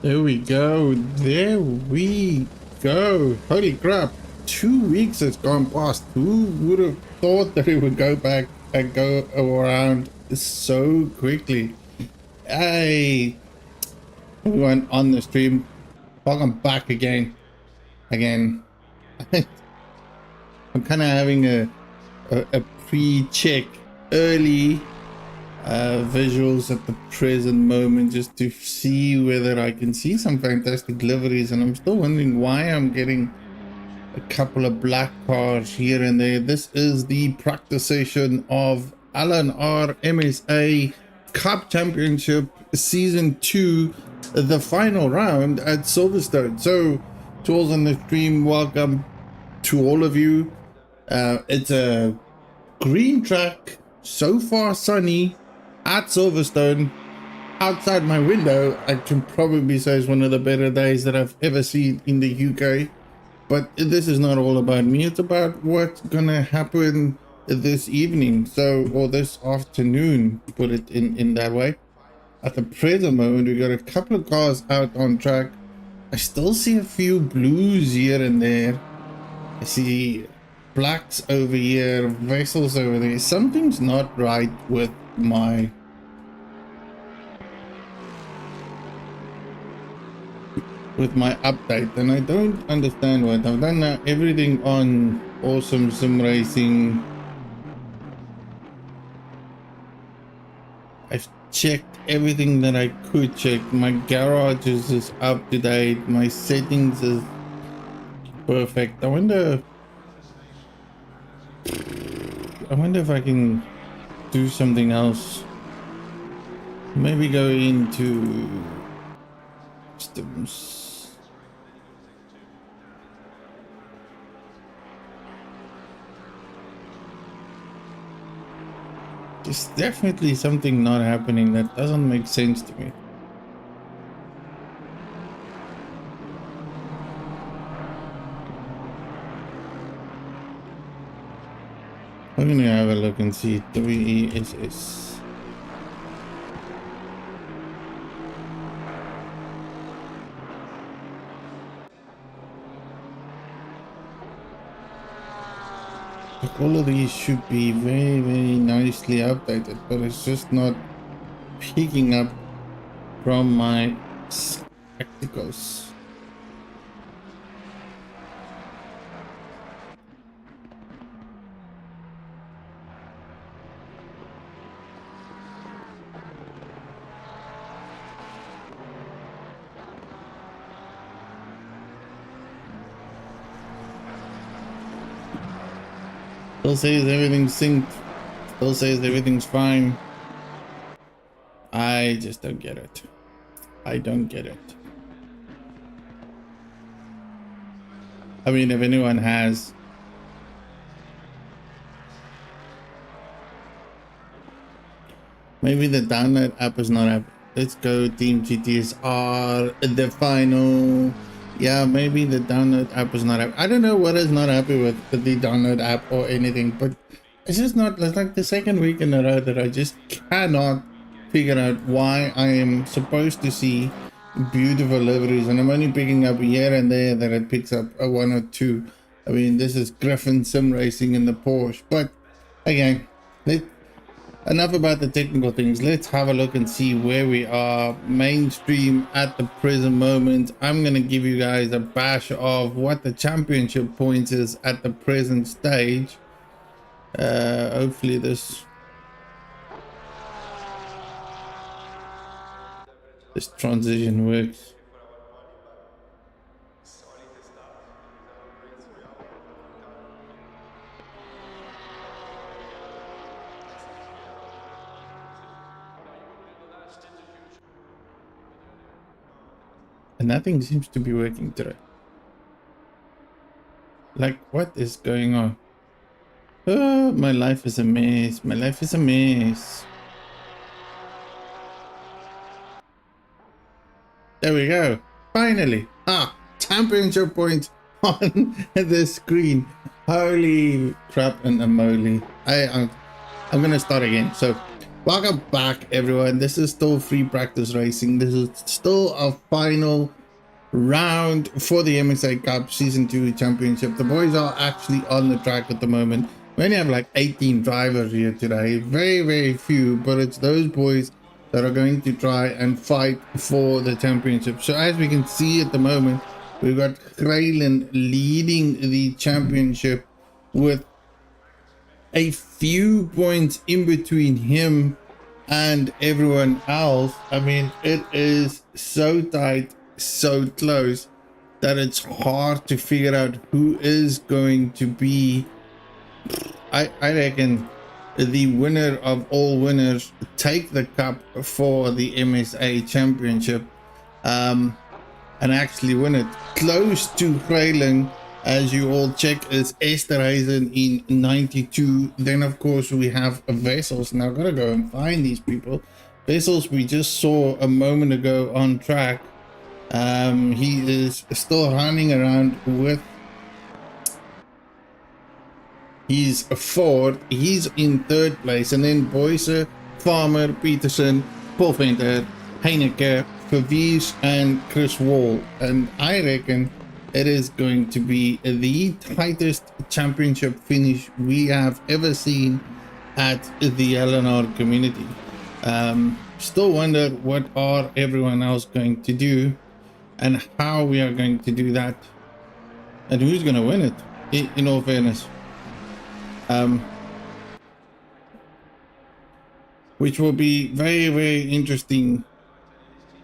There we go. There we go. Holy crap. 2 weeks has gone past. Who would have thought that it would go back and go around so quickly? Hey, everyone on the stream, welcome back again. I'm kind of having a pre-check early visuals at the present moment just to see whether I can see some fantastic liveries, and I'm still wondering why I'm getting a couple of black cars here and there. This is the practice session of LNR MSA Cup Championship Season 2, the final round at Silverstone. So to all on the stream, welcome to all of you. It's a green track, so far sunny at Silverstone. Outside my window, I can probably say it's one of the better days that I've ever seen in the UK. But this is not all about me. It's about what's gonna happen this evening, or this afternoon, put it in that way. At the present moment, we got a couple of cars out on track. I still see a few blues here and there. I see blacks over here, vessels over there. Something's not right with my update, and I don't understand what I've done. Now everything on Awesome Sim Racing, I've checked everything that I could check. My garage is up to date, my settings is perfect. I wonder if I can do something else. Maybe go into systems. There's definitely something not happening that doesn't make sense to me. I'm gonna have a look and see. WESS. All of these should be very, very nicely updated, but it's just not picking up from my spectacles. Still says everything's synced. Still says everything's fine. I just don't get it. I don't get it. I mean, if anyone has maybe the download app is not up. Let's go Team GTSR, the final. Yeah, maybe the download app is not happy. I don't know what is not happy with the download app or anything, but it's just not. It's like the second week in a row that I just cannot figure out why I am supposed to see beautiful liveries, and I'm only picking up here and there that it picks up a one or two. I mean, this is Griffin Sim Racing in the Porsche, but again, enough about the technical things. Let's have a look and see where we are mainstream at the present moment. I'm gonna give you guys a bash of what the championship points is at the present stage. Hopefully this transition works. And nothing seems to be working today. Like, what is going on? Oh, my life is a mess. My life is a mess. There we go. Finally. Championship point on the screen. Holy crap and a moly. I'm gonna start again. So Welcome back, everyone. This is still free practice racing. This is still a final round for the MSA Cup Season 2 Championship. The boys are actually on the track at the moment. We only have like 18 drivers here today. Very, very few, but it's those boys that are going to try and fight for the championship. So as we can see at the moment, we've got Kraylen leading the championship with a few points in between him and everyone else. I mean, it is so tight, so close, that it's hard to figure out who is going to be, I reckon, the winner of all winners, take the cup for the MSA championship, and actually win it. Close to Kraylen, as you all check, is Esterhuizen in 92. Then of course we have Vessels. Now I've got to go and find these people. Vessels we just saw a moment ago on track. He is still running around with his Ford. He's in third place, and then Boyce, Farmer, Peterson, Paul Venter, Heineke, Vervies and Chris Wall. And I reckon it is going to be the tightest championship finish we have ever seen at the LNR community. Still wonder what are everyone else going to do and how we are going to do that and who's going to win it, in all fairness. Which will be very, very interesting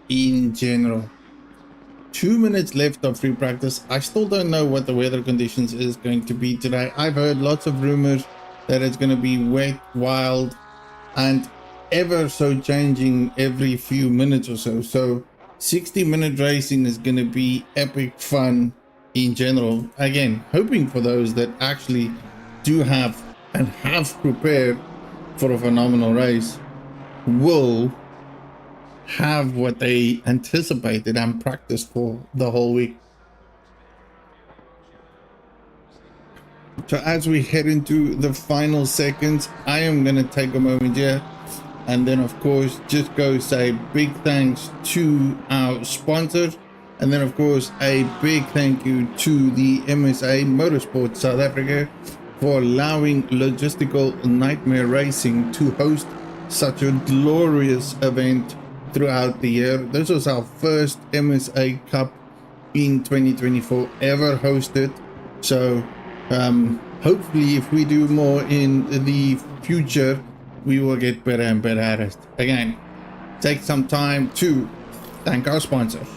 in general. 2 minutes left of free practice. I still don't know what the weather conditions is going to be today. I've heard lots of rumors that it's going to be wet, wild, and ever so changing every few minutes or so. So 60-minute racing is going to be epic fun in general. Again, hoping for those that actually do have and have prepared for a phenomenal race will have what they anticipated and practiced for the whole week. So as we head into the final seconds, I am going to take a moment here and then of course just go say big thanks to our sponsors, and then of course a big thank you to the MSA Motorsport South Africa for allowing Logistical Nightmare Racing to host such a glorious event throughout the year. This was our first MSA Cup in 2024 ever hosted. So hopefully if we do more in the future, we will get better and better at it. Again, take some time to thank our sponsors.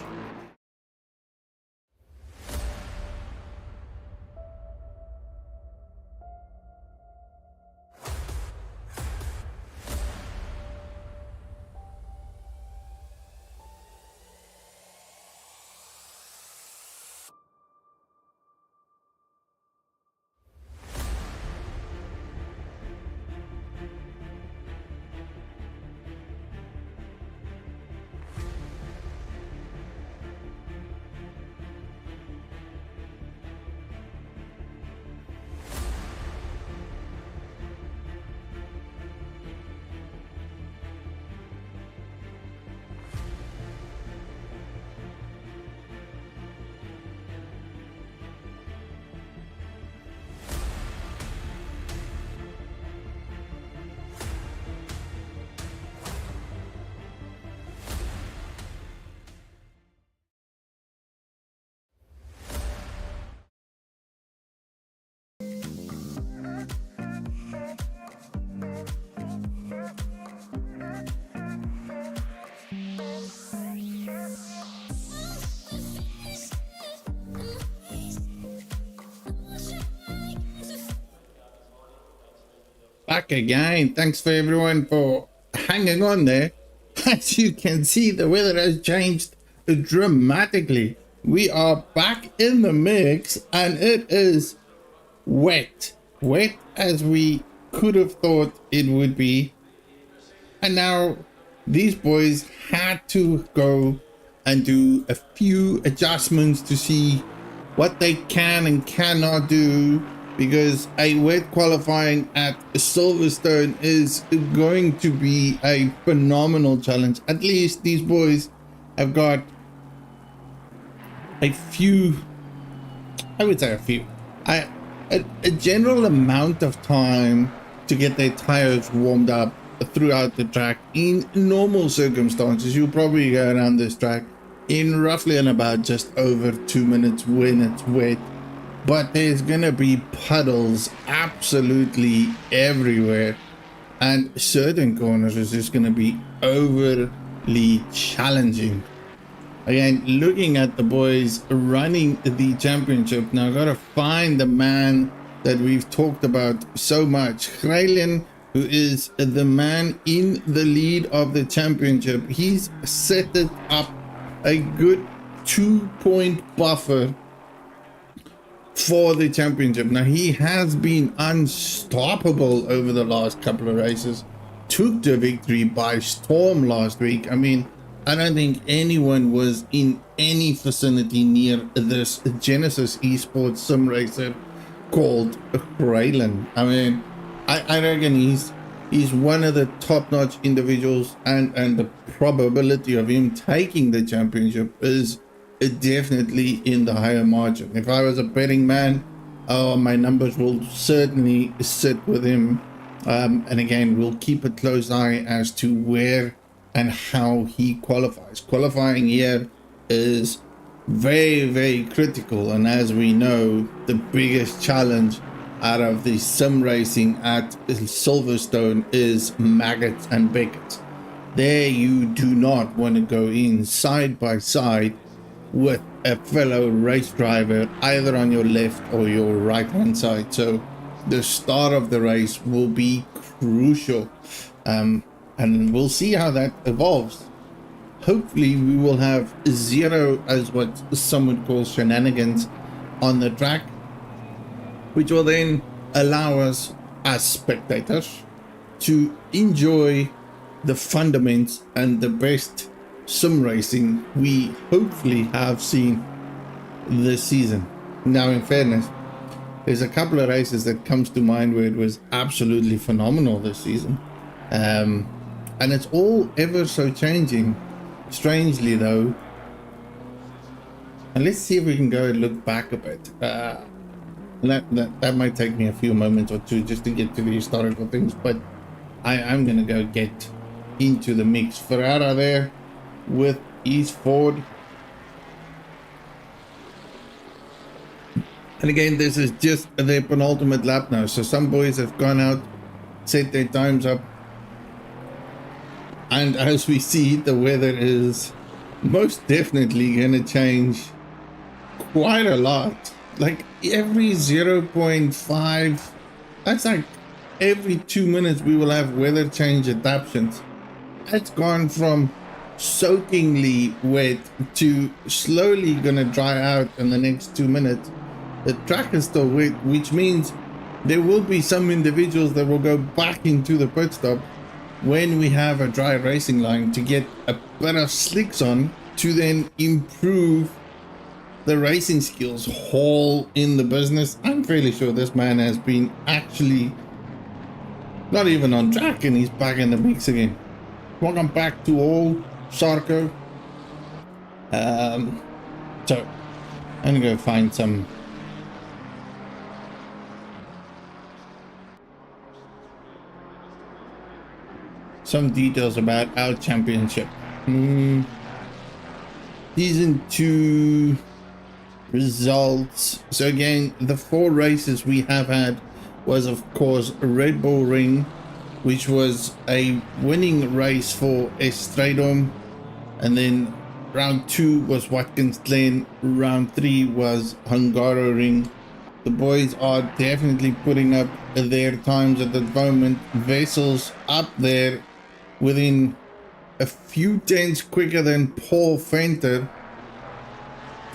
Back again. Thanks for everyone for hanging on there. As you can see, the weather has changed dramatically. We are back in the mix and it is wet as we could have thought it would be. And now these boys had to go and do a few adjustments to see what they can and cannot do because a wet qualifying at Silverstone is going to be a phenomenal challenge. At least these boys have got a few, I would say a general amount of time to get their tires warmed up throughout the track. In normal circumstances, you'll probably go around this track in roughly and about just over 2 minutes when it's wet, but there's gonna be puddles absolutely everywhere, and certain corners is just gonna be overly challenging. Again, looking at the boys running the championship, now I gotta find the man that we've talked about so much, Grailen, who is the man in the lead of the championship. He's set it up a good 2-point buffer for the championship. Now, he has been unstoppable over the last couple of races, took the victory by storm last week. I mean, I don't think anyone was in any vicinity near this Genesis esports sim racer called Grailen. I mean, I reckon he's one of the top-notch individuals, and the probability of him taking the championship is definitely in the higher margin. If I was a betting man, my numbers will certainly sit with him. And again, we'll keep a close eye as to where and how he qualifies. Qualifying here is very, very critical, and as we know, the biggest challenge out of the sim racing at Silverstone is maggots and beckets. There you do not want to go in side by side with a fellow race driver either on your left or your right hand side. So the start of the race will be crucial, and we'll see how that evolves. Hopefully we will have zero, as what some would call, shenanigans on the track, which will then allow us as spectators to enjoy the fundamentals and the best sim racing we hopefully have seen this season. Now, in fairness, there's a couple of races that comes to mind where it was absolutely phenomenal this season, and it's all ever so changing, strangely though. And let's see if we can go and look back a bit. That might take me a few moments or two just to get to the historical things, but I'm gonna go get into the mix. Ferrara there with East Ford, and again, this is just their penultimate lap now, so some boys have gone out, set their times up, and as we see, the weather is most definitely gonna change quite a lot. Like every 0.5, that's like every 2 minutes we will have weather change adaptations. It's gone from soakingly wet to slowly gonna dry out in the next 2 minutes. The track is still wet, which means there will be some individuals that will go back into the pit stop when we have a dry racing line to get a bit of slicks on to then improve the racing skills. Hall in the business. I'm fairly sure this man has been actually not even on track and he's back in the mix again. Welcome back to old Sarko. So I'm gonna go find some details about our championship. Season 2 results. So again, the 4 races we have had was of course Red Bull Ring, which was a winning race for Estradom, and then round 2 was Watkins Glen, round 3 was Hungaroring. The boys are definitely putting up their times at the moment. Vessels up there within a few tenths quicker than Paul Venter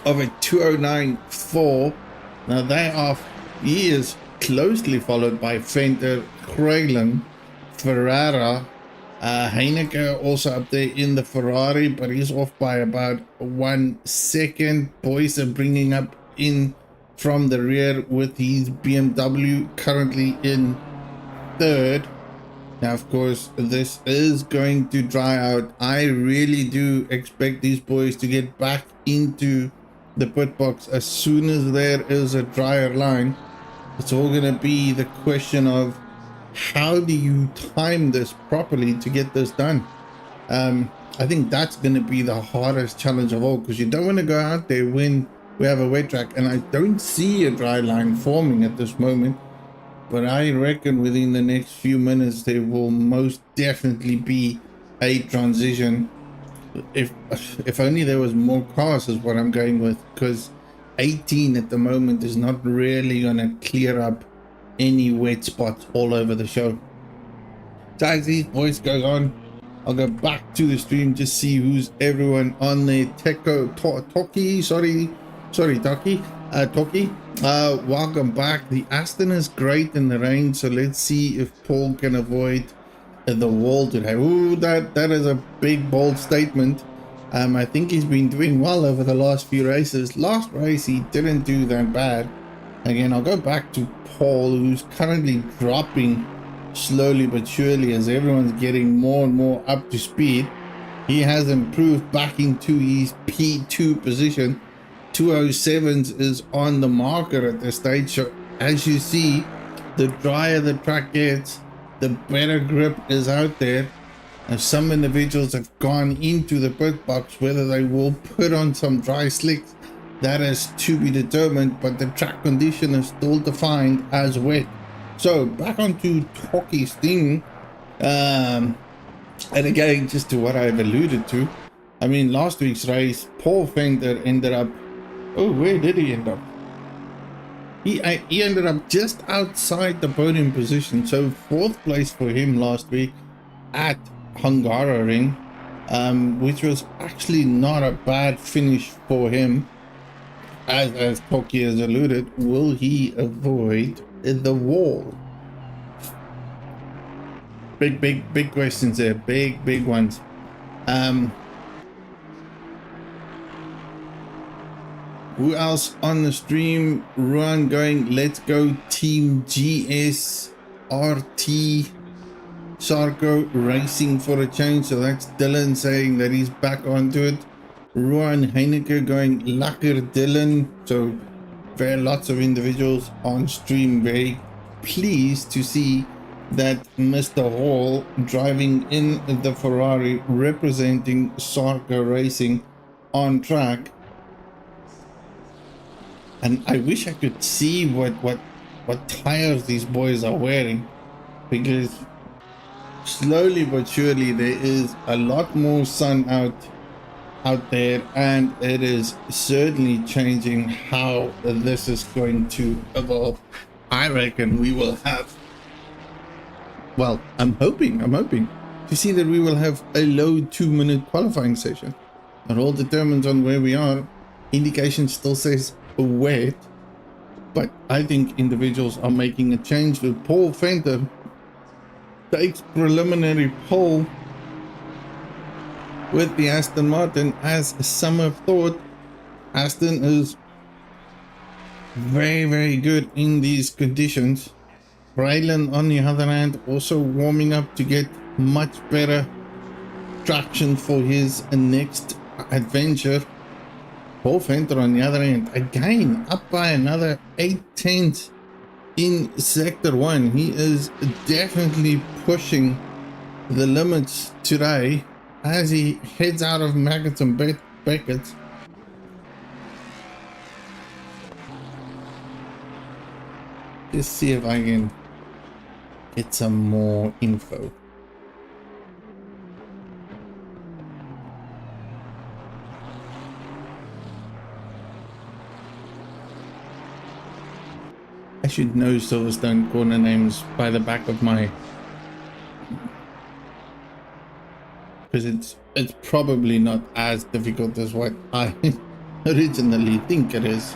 of a 209.4. Now he is closely followed by Venter, Grailen, Ferrara, Heineke also up there in the Ferrari, but he's off by about 1 second. Boys are bringing up in from the rear with his BMW currently in third. Now, of course, this is going to dry out. I really do expect these boys to get back into the pit box as soon as there is a drier line. It's all going to be the question of how do you time this properly to get this done. I think that's going to be the hardest challenge of all, because you don't want to go out there when we have a wet track, and I don't see a dry line forming at this moment. But I reckon within the next few minutes there will most definitely be a transition. If only there was more cars is what I'm going with, because 18 at the moment is not really going to clear up any wet spots all over the show. So as these voice goes on, I'll go back to the stream to see who's everyone on there. Toki, welcome back. The Aston is great in the rain, so let's see if Paul can avoid the wall today. Ooh, that is a big bold statement. I think he's been doing well over the last few races. Last race he didn't do that bad. Again, I'll go back to Paul, who's currently dropping slowly but surely as everyone's getting more and more up to speed. He has improved back into his P2 position. 207s is on the marker at this stage. So as you see, the drier the track gets, the better grip is out there. And some individuals have gone into the pit box. Whether they will put on some dry slicks, that is to be determined, but the track condition is still defined as wet. So back onto Toki's thing, and again, just to what I've alluded to, I mean, last week's race, Paul Fender ended up, oh, where did he end up? He ended up just outside the podium position, so 4th place for him last week at Hungaroring, which was actually not a bad finish for him. As Toki has alluded, will he avoid the wall? Big questions there, big ones. Who else on the stream? Ruan going, let's go Team GS RT Sarko racing for a change. So that's Dylan saying that he's back onto it. Ruan Heineke going, Lacker Dylan. So lots of individuals on stream, very pleased to see that Mr. Hall driving in the Ferrari representing Sarko Racing on track. And I wish I could see what tires these boys are wearing, because slowly but surely there is a lot more sun out there, and it is certainly changing how this is going to evolve. I reckon we will have, well, I'm hoping to see that we will have a low 2-minute qualifying session. It all determines on where we are. Indication still says wet, but I think individuals are making a change. With Paul Fenter takes preliminary pole with the Aston Martin. As some have thought, Aston is very good in these conditions. Braylon on the other hand also warming up to get much better traction for his next adventure. Paul Fenter on the other end, again up by another 8/10 in sector 1. He is definitely pushing the limits today as he heads out of Maggots and Beckett. Let's see if I can get some more info. I should know Silverstone corner names by the back of my, because it's probably not as difficult as what I originally think it is.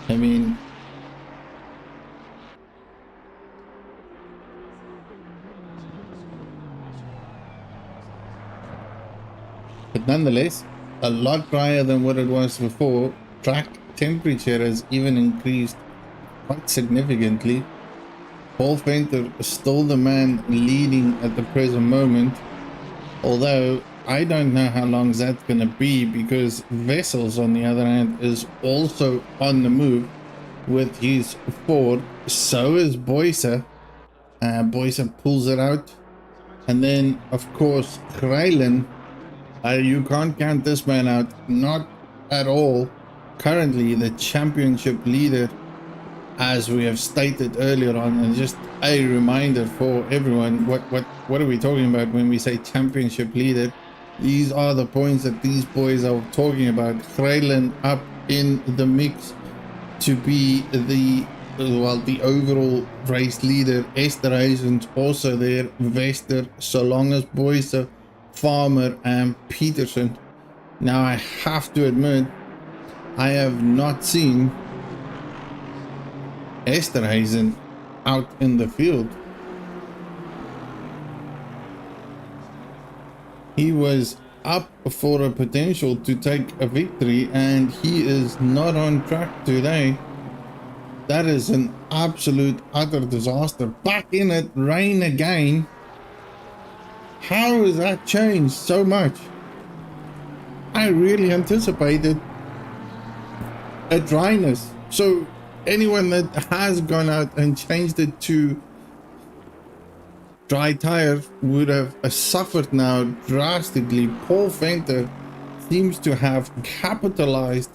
I mean, but nonetheless, a lot drier than what it was before. Track temperature has even increased quite significantly. Paul Venter is still the man leading at the present moment, although I don't know how long that's going to be, because Vessels, on the other hand, is also on the move with his Ford. So is Boyser. Boyser pulls it out. And then, of course, Krylin. You can't count this man out, not at all. Currently the championship leader, as we have stated earlier on. And just a reminder for everyone, what are we talking about when we say championship leader? These are the points that these boys are talking about. Krylin up in the mix to be the overall race leader. Esterhuizen's also there, Vester, so long as Boyser, Farmer and Peterson. Now I have to admit, I have not seen Esterhuizen out in the field. He was up for a potential to take a victory, and he is not on track today. That is an absolute utter disaster. Back in it, rain again. How has that changed so much? I really anticipated a dryness. So anyone that has gone out and changed it to dry tires would have suffered now drastically. Paul Venter seems to have capitalized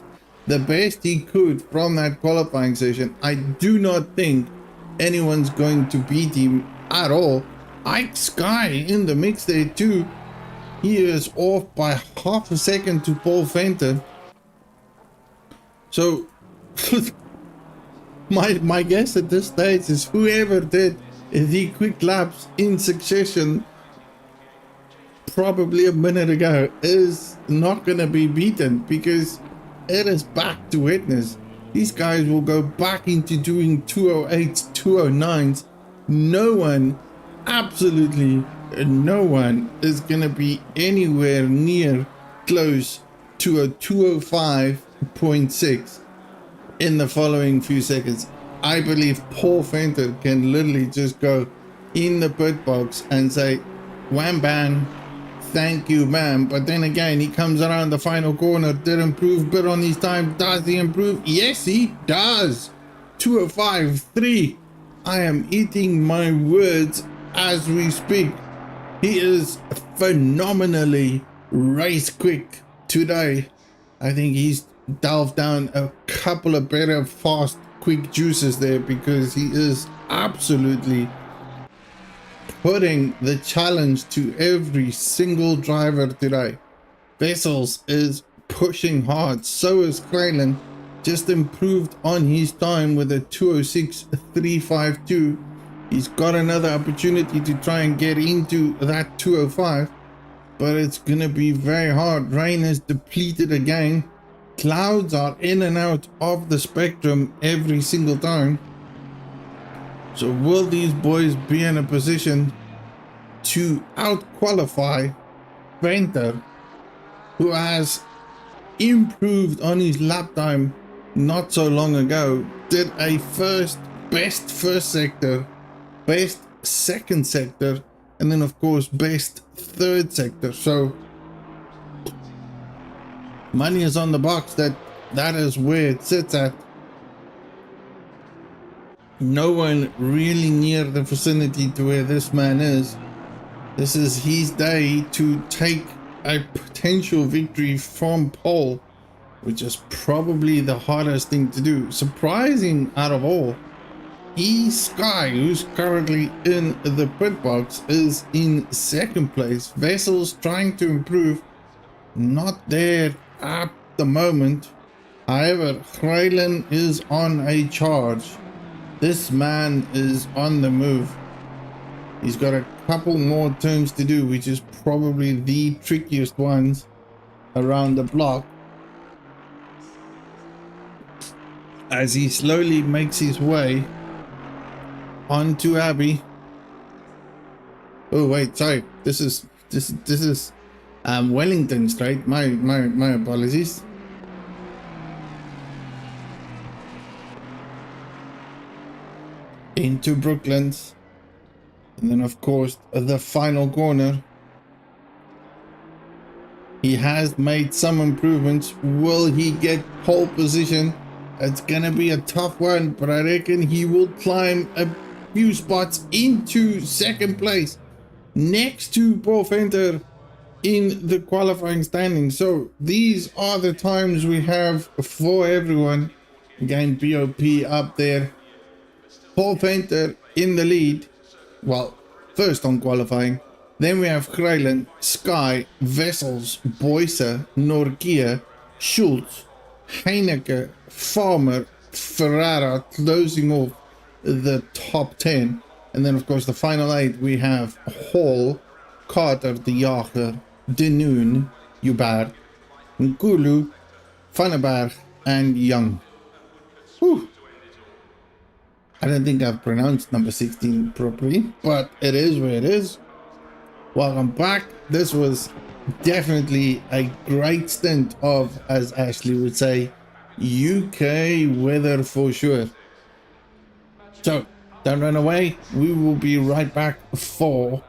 the best he could from that qualifying session. I do not think anyone's going to beat him at all. Ike Sky in the mix there too. He is off by half a second to Paul Venter. So my guess at this stage is whoever did the quick laps in succession probably a minute ago is not going to be beaten, because it is back to witness. These guys will go back into doing 208s, 209s. No one, absolutely no one, is going to be anywhere near close to a 205.6 in the following few seconds. I believe Paul Venter can literally just go in the pit box and say, wham bam, thank you ma'am. But then again, he comes around the final corner, did improve bit on his time. Does he improve? Yes, he does. 205.3. I am eating my words as we speak. He is phenomenally race quick today. I think he's delved down a couple of better fast quick juices there, because he is absolutely putting the challenge to every single driver today. Vessels is pushing hard, so is Krylin. Just improved on his time with a 206.352. He's got another opportunity to try and get into that 205, but it's gonna be very hard. Rain is depleted again. Clouds are in and out of the spectrum every single time. So will these boys be in a position to out-qualify Venter, who has improved on his lap time not so long ago, did a best first sector, best second sector, and then of course best third sector. So money is on the box that is where it sits at. No one really near the vicinity to where this man is. This is his day to take a potential victory from pole, which is probably the hardest thing to do. Surprising out of all, Sky, who's currently in the pit box, is in second place. Vessels trying to improve, not there at the moment. However, Krylin is on a charge. This man is on the move. He's got a couple more turns to do, which is probably the trickiest ones around the block, as he slowly makes his way onto Abbey. Oh wait, sorry, this is Wellington Straight. My apologies. into Brooklands. And then, of course, the final corner. He has made some improvements. Will he get pole position? It's going to be a tough one, but I reckon he will climb a few spots into second place next to Paul Venter in the qualifying standing. So these are the times we have for everyone. Again, BOP up there. Paul Venter in the lead. Well, first on qualifying. Then we have Greilen, Sky, Wessels, Boyce, Norgia, Schultz, Heineke, Farmer, Ferrara closing off the top 10. And then, of course, the final 8, we have Hall, Carter, De Jager, De Noon, Hubert, Nkulu, Vandenberg, and Young. Whew. I don't think I've pronounced number 16 properly, but it is where it is. Welcome back. This was definitely a great stint of, as Ashley would say, UK weather for sure. So don't run away. We will be right back for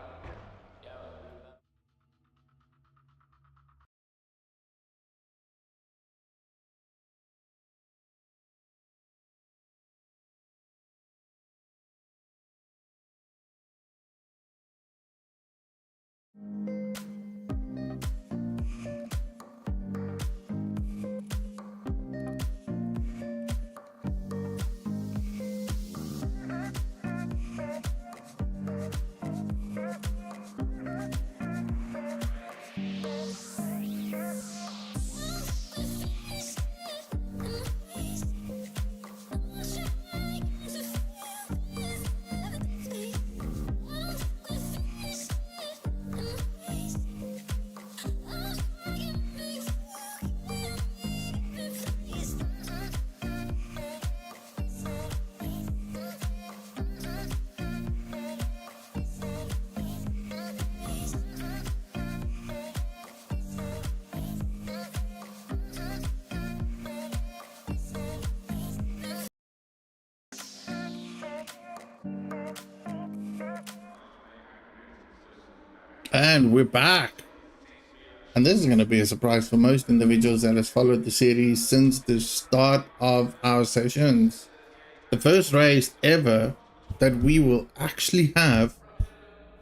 and we're back. And this is going to be a surprise for most individuals that has followed the series since the start of our sessions. The first race ever that we will actually have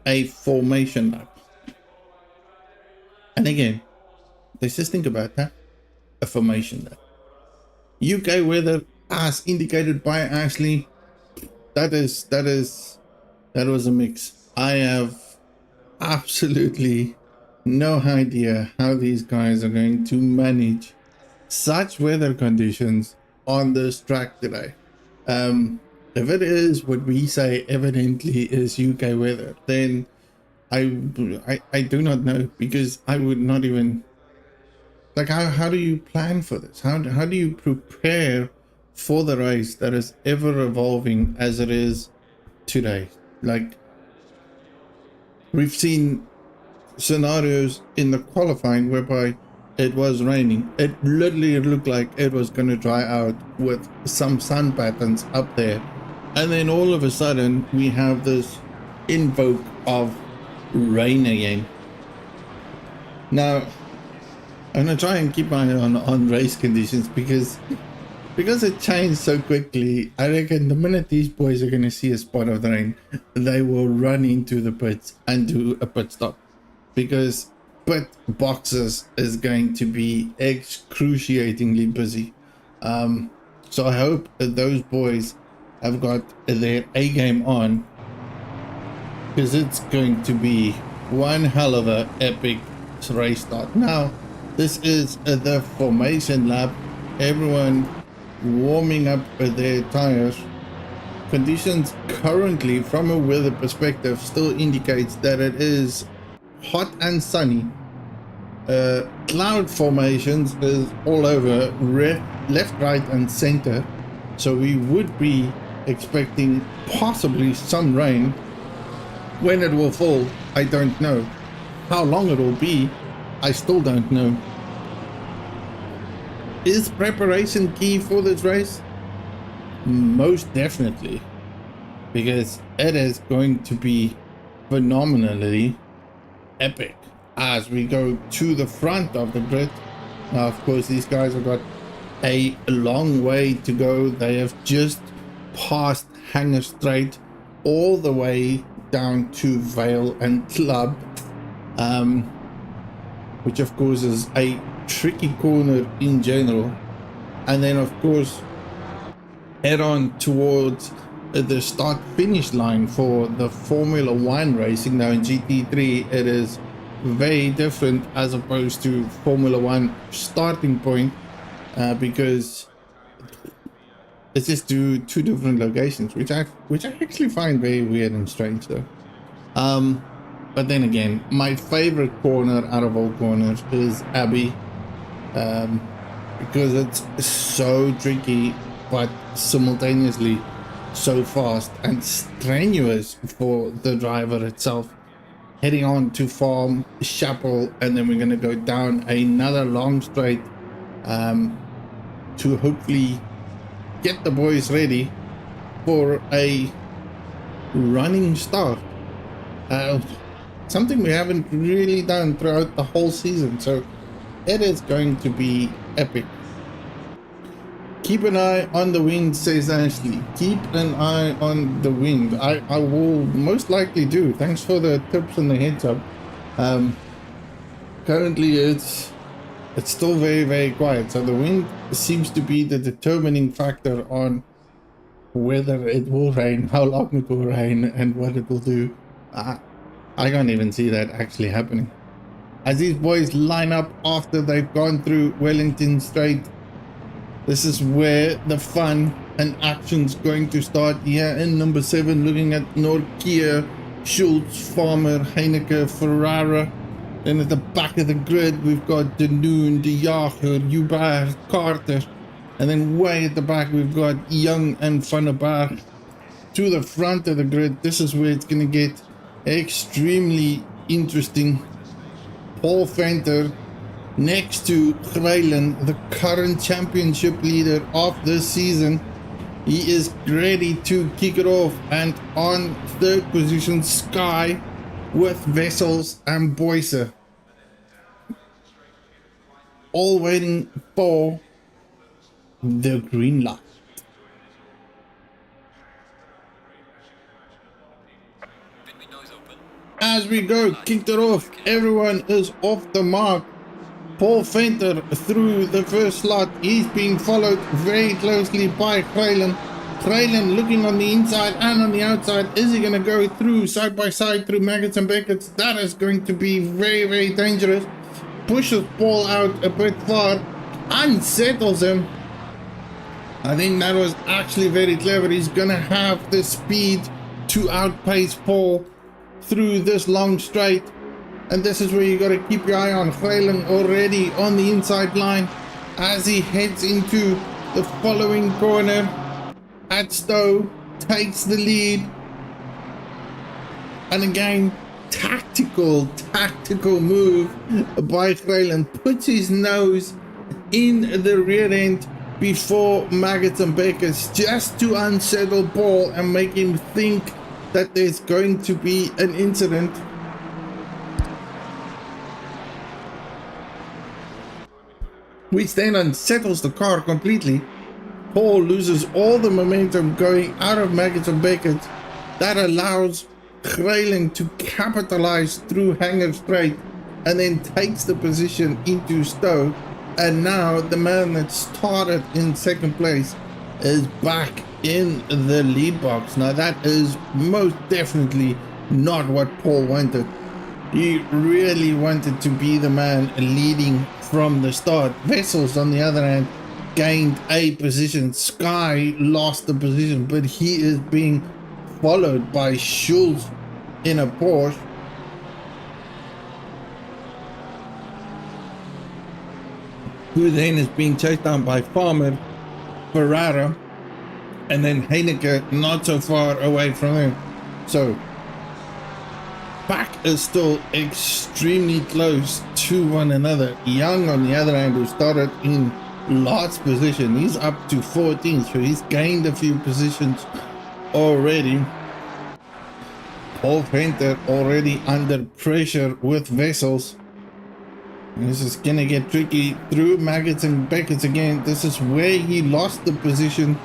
a formation lap. And again, let's just think about that. A formation lap. UK weather, as indicated by Ashley, that was a mix. I have absolutely no idea how these guys are going to manage such weather conditions on this track today. If it is what we say evidently is UK weather, then I do not know, because I would not even, like, how do you plan for this? How do you prepare for the race that is ever evolving as it is today? Like, we've seen scenarios in the qualifying whereby it was raining. It literally looked like it was going to dry out with some sun patterns up there. And then all of a sudden we have this invoke of rain again. Now, I'm going to try and keep my eye on race conditions because it changed so quickly. I reckon the minute these boys are going to see a spot of the rain, they will run into the pits and do a pit stop, because pit boxes is going to be excruciatingly busy. So I hope that those boys have got their A game on, because it's going to be one hell of a epic race start. Now, this is the formation lap. Everyone warming up their tires. Conditions currently from a weather perspective still indicates that it is hot and sunny. Cloud formations is all over, left, right and center, so we would be expecting possibly some rain. When it will fall, I don't know. How long it will be, I still don't know. Is preparation key for this race? Most definitely, because it is going to be phenomenally epic as we go to the front of the grid. Now, of course, these guys have got a long way to go. They have just passed Hanger Straight all the way down to Vale and Club, which of course is a tricky corner in general, and then of course head on towards the start finish line for the Formula 1 racing. Now in GT3 it is very different as opposed to Formula 1 starting point, because it's just two different locations, which I actually find very weird and strange though. But then again, my favorite corner out of all corners is Abbey, because it's so tricky but simultaneously so fast and strenuous for the driver itself. Heading on to Farm Chapel, and then we're going to go down another long straight to hopefully get the boys ready for a running start. Something we haven't really done throughout the whole season, so it is going to be epic. Keep an eye on the wind, says Ashley. Keep an eye on the wind. I will most likely do. Thanks for the tips and the heads up. Currently it's still very, very quiet, so the wind seems to be the determining factor on whether it will rain, how long it will rain, and what it will do. I can't even see that actually happening. As these boys line up after they've gone through Wellington Straight, this is where the fun and action's going to start here in number 7, looking at Norkia, Schultz, Farmer, Heineke, Ferrara. Then at the back of the grid, we've got De Noon, De Jager, Hubert, Carter. And then way at the back, we've got Young and Van der Berg. To the front of the grid, this is where it's going to get extremely interesting. Paul Venter next to Greilen, the current championship leader of this season. He is ready to kick it off, and on third position Sky with Vessels and Boyce, all waiting for the green light. As we go, kicked it off, everyone is off the mark. Paul Venter through the first slot. He's being followed very closely by Greilen. Greilen looking on the inside and on the outside. Is he going to go through side by side through Maggots and Beckett's? That is going to be very, very dangerous. Pushes Paul out a bit far, unsettles him. I think that was actually very clever. He's going to have the speed to outpace Paul through this long straight. And this is where you got to keep your eye on Greilen, already on the inside line as he heads into the following corner. At Stowe takes the lead, and again tactical move by Greilen, puts his nose in the rear end before Maggots and Beckers, just to unsettle Paul and make him think that there's going to be an incident. Which then unsettles the car completely. Paul loses all the momentum going out of Maggots and Beckett. That allows Greilen to capitalize through Hanger Straight and then takes the position into Stowe. And now the man that started in second place is back in the lead box. Now that is most definitely not what Paul wanted. He really wanted to be the man leading from the start. Vessels, on the other hand, gained a position. Sky lost the position, but he is being followed by Schultz in a Porsche. Who then is being chased down by Farmer, Ferrara, and then Heineke not so far away from him. So pack is still extremely close to one another. Young, on the other hand, who started in last position, he's up to 14, so he's gained a few positions already. Paul Venter already under pressure with Vessels. This is gonna get tricky through Maggots and Beckett's again. This is where he lost the position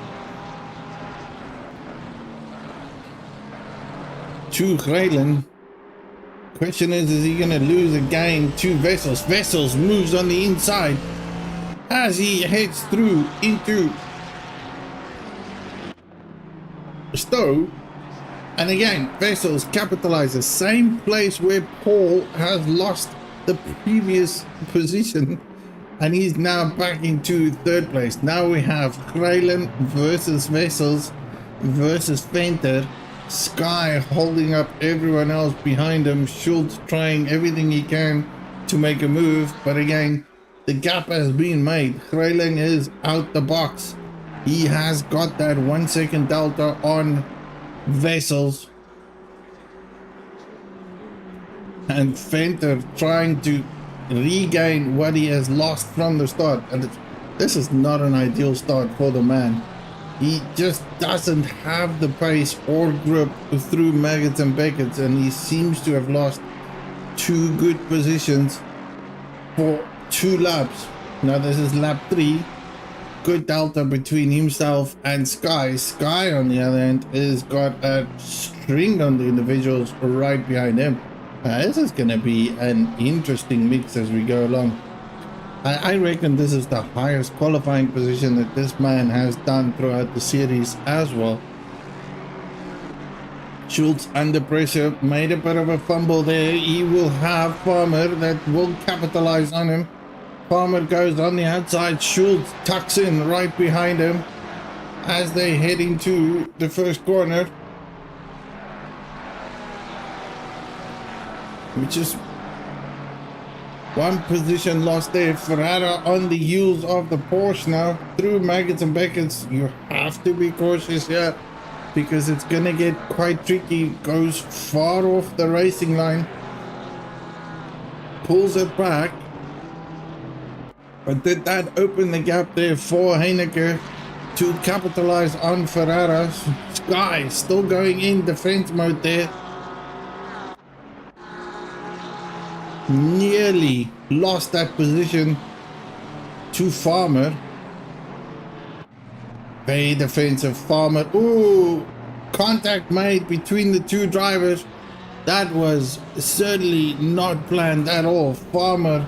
to Graylen. Question is he gonna lose again to Vessels? Vessels moves on the inside as he heads through into Stowe. And again, Vessels capitalizes. Same place where Paul has lost the previous position, and he's now back into third place. Now we have Graylen versus Vessels versus Venter. Sky holding up everyone else behind him. Schultz trying everything he can to make a move, but again, the gap has been made. Graylen is out the box. He has got that 1 second delta on Vessels. And Venter trying to regain what he has lost from the start. And this is not an ideal start for the man. He just doesn't have the pace or grip through Maggots and Beckett's, and he seems to have lost 2 good positions for 2 laps. Now this is lap 3. Good delta between himself and Sky. Sky on the other end has got a string on the individuals right behind him. This is going to be an interesting mix as we go along. I reckon this is the highest qualifying position that this man has done throughout the series as well. Schultz under pressure, made a bit of a fumble there. He will have Farmer that will capitalize on him. Farmer goes on the outside. Schultz tucks in right behind him as they head into the first corner, which is one position lost there. Ferrara on the heels of the Porsche now through Maggots and Beckett's. You have to be cautious here because it's gonna get quite tricky. Goes far off the racing line, pulls it back, but did that open the gap there for Heineke to capitalize on Ferrara? Sky still going in defense mode there. Nearly lost that position to Farmer. Very defensive Farmer. Ooh, contact made between the 2 drivers. That was certainly not planned at all. Farmer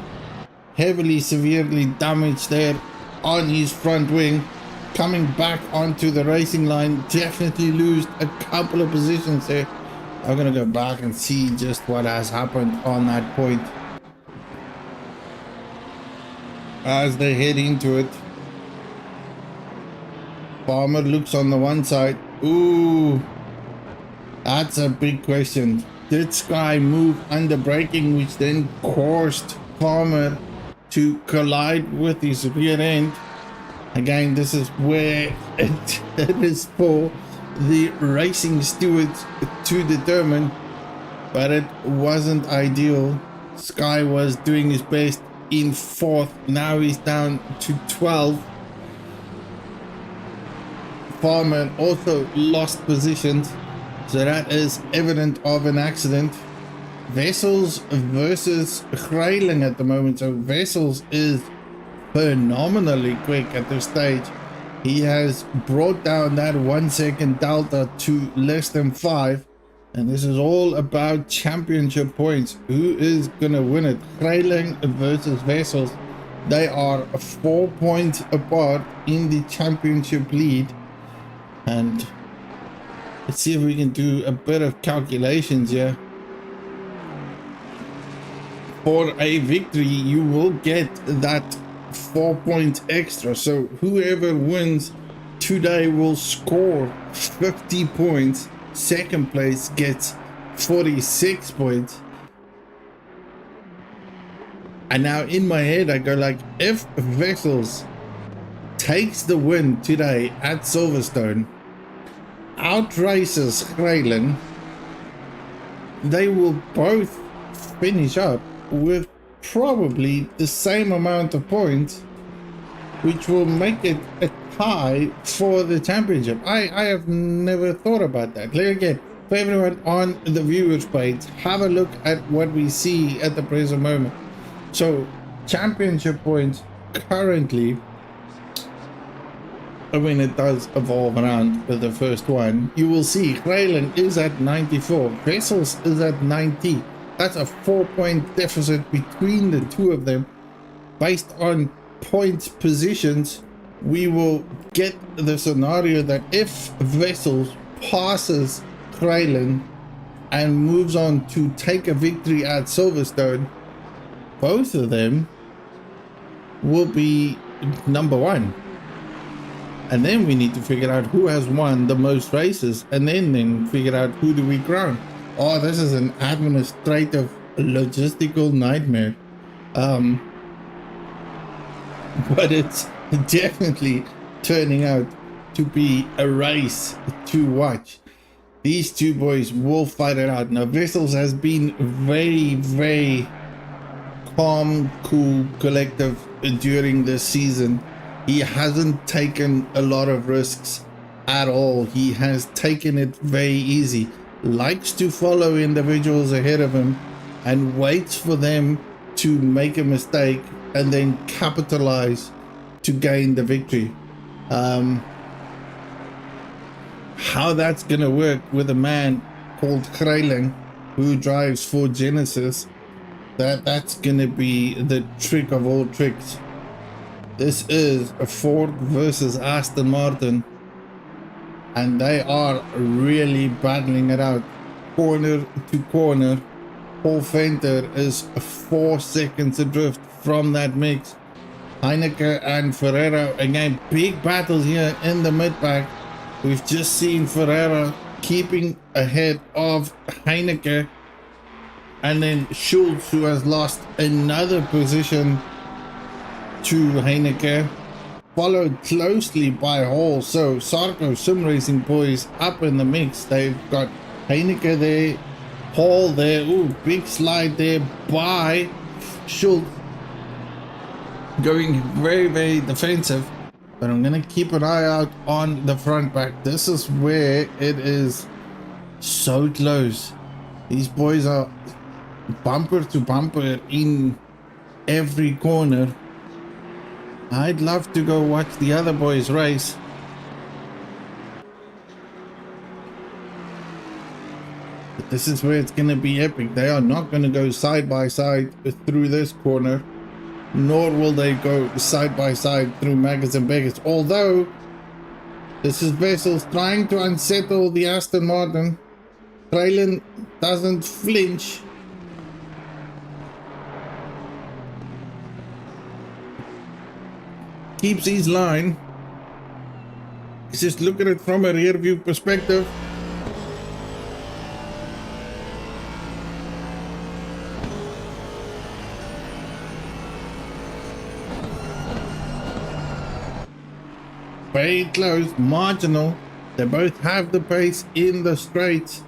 heavily, severely damaged there on his front wing. Coming back onto the racing line, definitely lose a couple of positions there. I'm gonna go back and see just what has happened on that point as they head into it. Farmer looks on the one side. Ooh, that's a big question. Did Sky move under braking, which then caused Farmer to collide with his rear end? Again, this is where it is for the racing stewards to determine, but it wasn't ideal. Sky was doing his best in 4th. Now he's down to 12. Farmer also lost positions, so that is evident of an accident. Vessels versus Graylen at the moment. So Vessels is phenomenally quick at this stage. He has brought down that 1 second delta to less than 5. And this is all about championship points. Who is going to win it? Graylen versus Vessels. They are 4 points apart in the championship lead. And let's see if we can do a bit of calculations here. For a victory, you will get that 4 points extra. So whoever wins today will score 50 points. Second place gets 46 points. And now in my head I go like, if Vessels takes the win today at Silverstone, outraces Graylen, they will both finish up with probably the same amount of points, which will make it a tie for the championship. I have never thought about that. Again, For everyone on the viewers page, have a look at what we see at the present moment. So championship points currently, I mean, it does evolve around with the first one. You will see Grayling is at 94, Vessels is at 90. That's a 4-point deficit between the two of them. Based on points positions, we will get the scenario that if Vessels passes Grayling and moves on to take a victory at Silverstone, both of them will be number one. And then we need to figure out who has won the most races, and then figure out who do we crown. Oh, this is an administrative logistical nightmare. But it's definitely turning out to be a race to watch. These two boys will fight it out. Now, Vessels has been very, very calm, cool, collective during this season. He hasn't taken a lot of risks at all. He has taken it very easy. Likes to follow individuals ahead of him and waits for them to make a mistake and then capitalize to gain the victory. How that's gonna work with a man called Grayling who drives for Genesis, that's gonna be the trick of all tricks. This is a Ford versus Aston Martin, and they are really battling it out corner to corner. Paul Venter is 4 seconds adrift from that mix. Heineke and Ferreira, again, big battles here in the mid-pack. We've just seen Ferreira keeping ahead of Heineke, and then Schultz, who has lost another position to Heineke, followed closely by Hall. So Sarko Sim Racing boys up in the mix. They've got Heineke there, Hall there. Ooh, big slide there by Schultz, going very, very defensive. But I'm gonna keep an eye out on the front back. This is where it is so close. These boys are bumper to bumper in every corner. I'd love to go watch the other boys race. But this is where it's going to be epic. They are not going to go side by side through this corner, nor will they go side by side through Maggotts and Beggars. Although this is Vessels trying to unsettle the Aston Martin. Grayling doesn't flinch. Keeps his line. He's just looking at it from a rear view perspective. Very close, marginal. They both have the pace in the straights.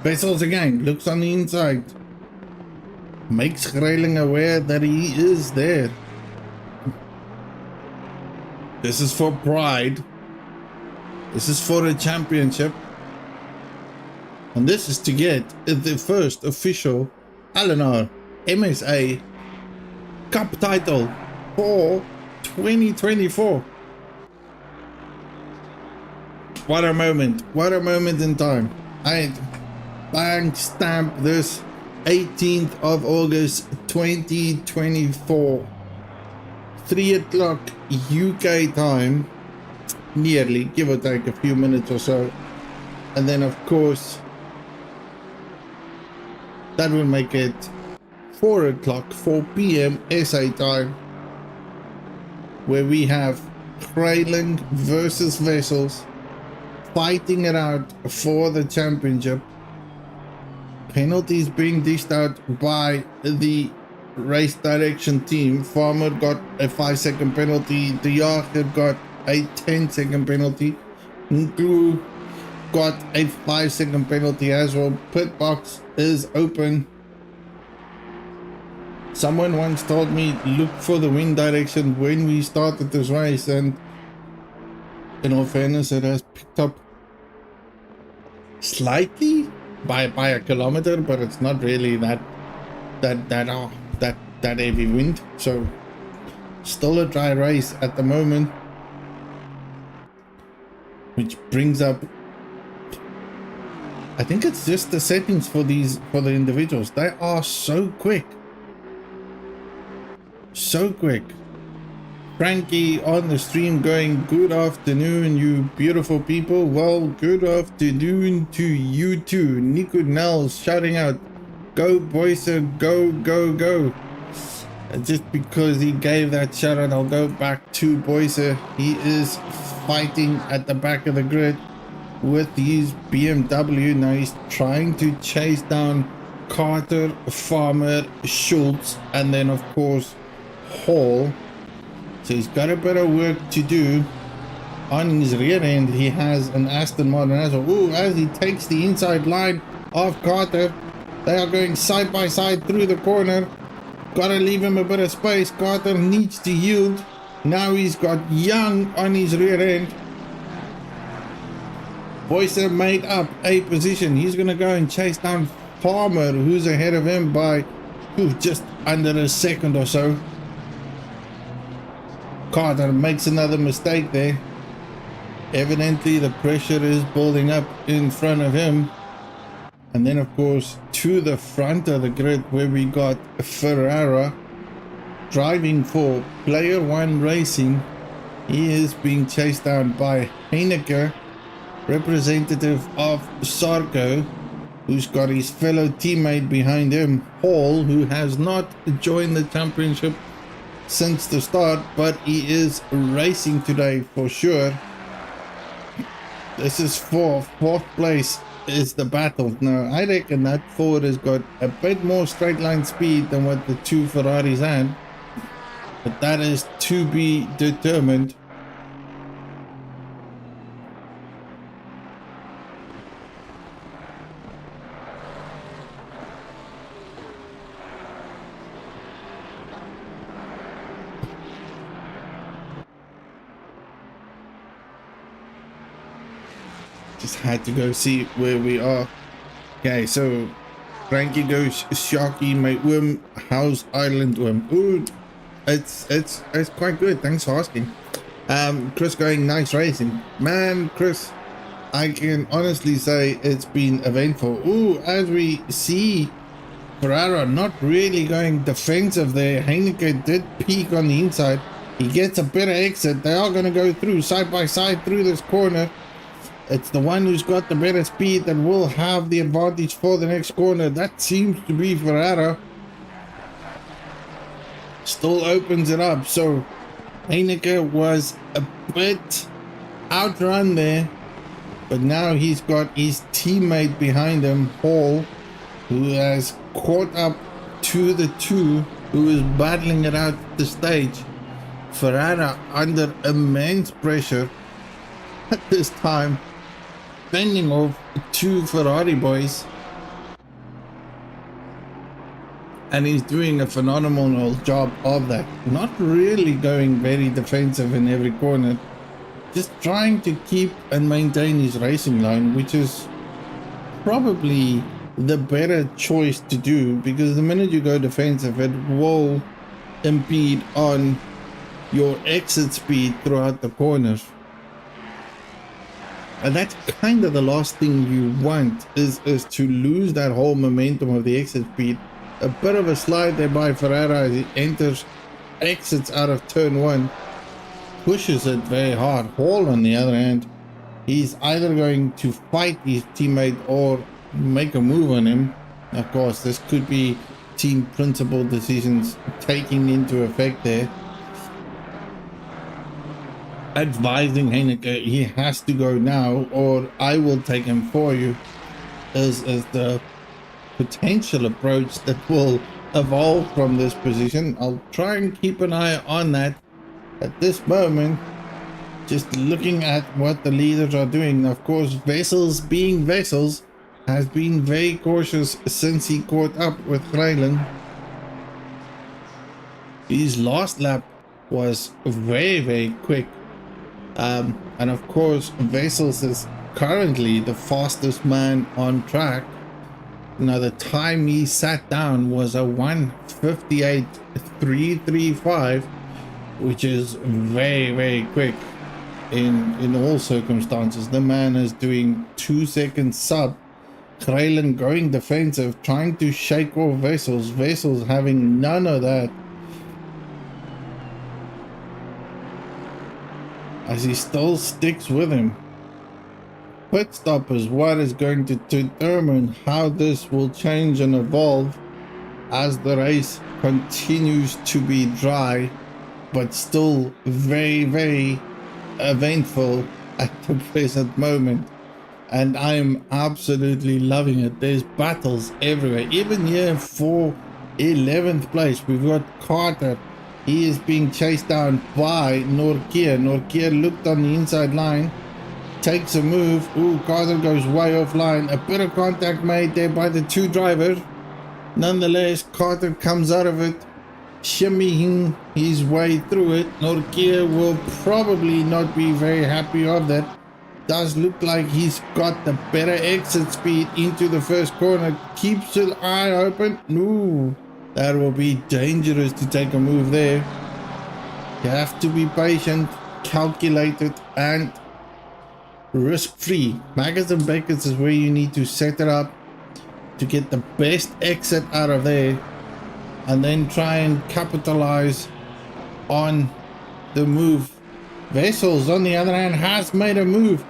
Vessels again looks on the inside. Makes Grayling aware that he is there. This is for pride. This is for a championship. And this is to get the first official LNR MSA Cup title for 2024. What a moment. What a moment in time. I bang stamp this 18th of August 2024. 3 o'clock UK time, nearly, give or take a few minutes or so. And then of course that will make it 4 o'clock, 4 p.m. SA time, where we have Grayling versus Vessels fighting it out for the championship. Penalties being dished out by the race direction team. Farmer got a 5-second penalty. De Jager got a 10-second penalty. Nklu got a 5-second penalty as well. Pit box is open. Someone once told me look for the wind direction when we started this race, and in all fairness it has picked up slightly by a kilometer, but it's not really that heavy wind. So still a dry race at the moment, which brings up, I think it's just the settings for the individuals. They are so quick. So quick. Frankie on the stream going, good afternoon, you beautiful people. Well, good afternoon to you too. Nico Nels shouting out, go Boyser, go, go, go. And just because he gave that shout out, I'll go back to Boyser. He is fighting at the back of the grid with his BMW. Now he's trying to chase down Carter, Farmer, Schultz, and then of course Hall. So he's got a bit of work to do. On his rear end, he has an Aston Martin as well. Ooh, as he takes the inside line of Carter, they are going side by side through the corner. Gotta leave him a bit of space. Carter needs to yield. Now he's got Young on his rear end. Boyser made up a position. He's gonna go and chase down Farmer, who's ahead of him by just under a second or so. Carter makes another mistake there. Evidently the pressure is building up in front of him. And then of course to the front of the grid where we got Ferrara driving for Player One Racing. He is being chased down by Heineke, representative of Sarko, who's got his fellow teammate behind him, Hall, who has not joined the championship since the start, but he is racing today for sure. This is for fourth place is the battle. Now I reckon that Ford has got a bit more straight line speed than what the two Ferraris had, but that is to be determined. Just had to go see where we are. Okay, so Frankie goes Sharky, mate. How's Island Worm? Ooh, it's quite good. Thanks for asking. Chris going, nice racing, man. Chris, I can honestly say it's been eventful. Ooh, as we see Ferrara not really going defensive there. Heineke did peak on the inside. He gets a better exit. They are going to go through side by side through this corner. It's the one who's got the better speed that will have the advantage for the next corner. That seems to be Ferrara. Still opens it up. So Heineke was a bit outrun there, but now he's got his teammate behind him, Hall, who has caught up to the two who is battling it out the stage. Ferrara under immense pressure at this time, fending off two Ferrari boys, and he's doing a phenomenal job of that. Not really going very defensive in every corner, just trying to keep and maintain his racing line, which is probably the better choice to do, because the minute you go defensive, it will impede on your exit speed throughout the corners. And that's kind of the last thing you want, is to lose that whole momentum of the exit speed. A bit of a slide there by Ferrara as he exits out of turn one, pushes it very hard. Hall, on the other hand, he's either going to fight his teammate or make a move on him. Of course, this could be team principal decisions taking into effect there. Advising Heineke, he has to go now or I will take him for you, is the potential approach that will evolve from this position. I'll try and keep an eye on that. At this moment, just looking at what the leaders are doing. Of course, Vessels, being Vessels, has been very cautious since he caught up with Greyland. His last lap was very, very quick. And of course, Vessels is currently the fastest man on track. Now the time he sat down was a 1:58.335, which is very, very quick in all circumstances. The man is doing 2 seconds sub. Kralin going defensive, trying to shake off Vessels. Vessels having none of that, as he still sticks with him. Pit stop is what is going to determine how this will change and evolve as the race continues to be dry, but still very, very eventful at the present moment. And I'm absolutely loving it. There's battles everywhere. Even here for 11th place, we've got Carter. He is being chased down by Norkia. Norkia looked on the inside line, takes a move. Ooh, Carter goes way offline. A bit of contact made there by the two drivers. Nonetheless, Carter comes out of it, shimmying his way through it. Norkia will probably not be very happy of that. Does look like he's got the better exit speed into the first corner. Keeps an eye open. No, that will be dangerous to take a move there. You have to be patient, calculated, and risk-free. Maggers and Beckers is where you need to set it up to get the best exit out of there, and then try and capitalize on the move. Vessels, on the other hand, has made a move.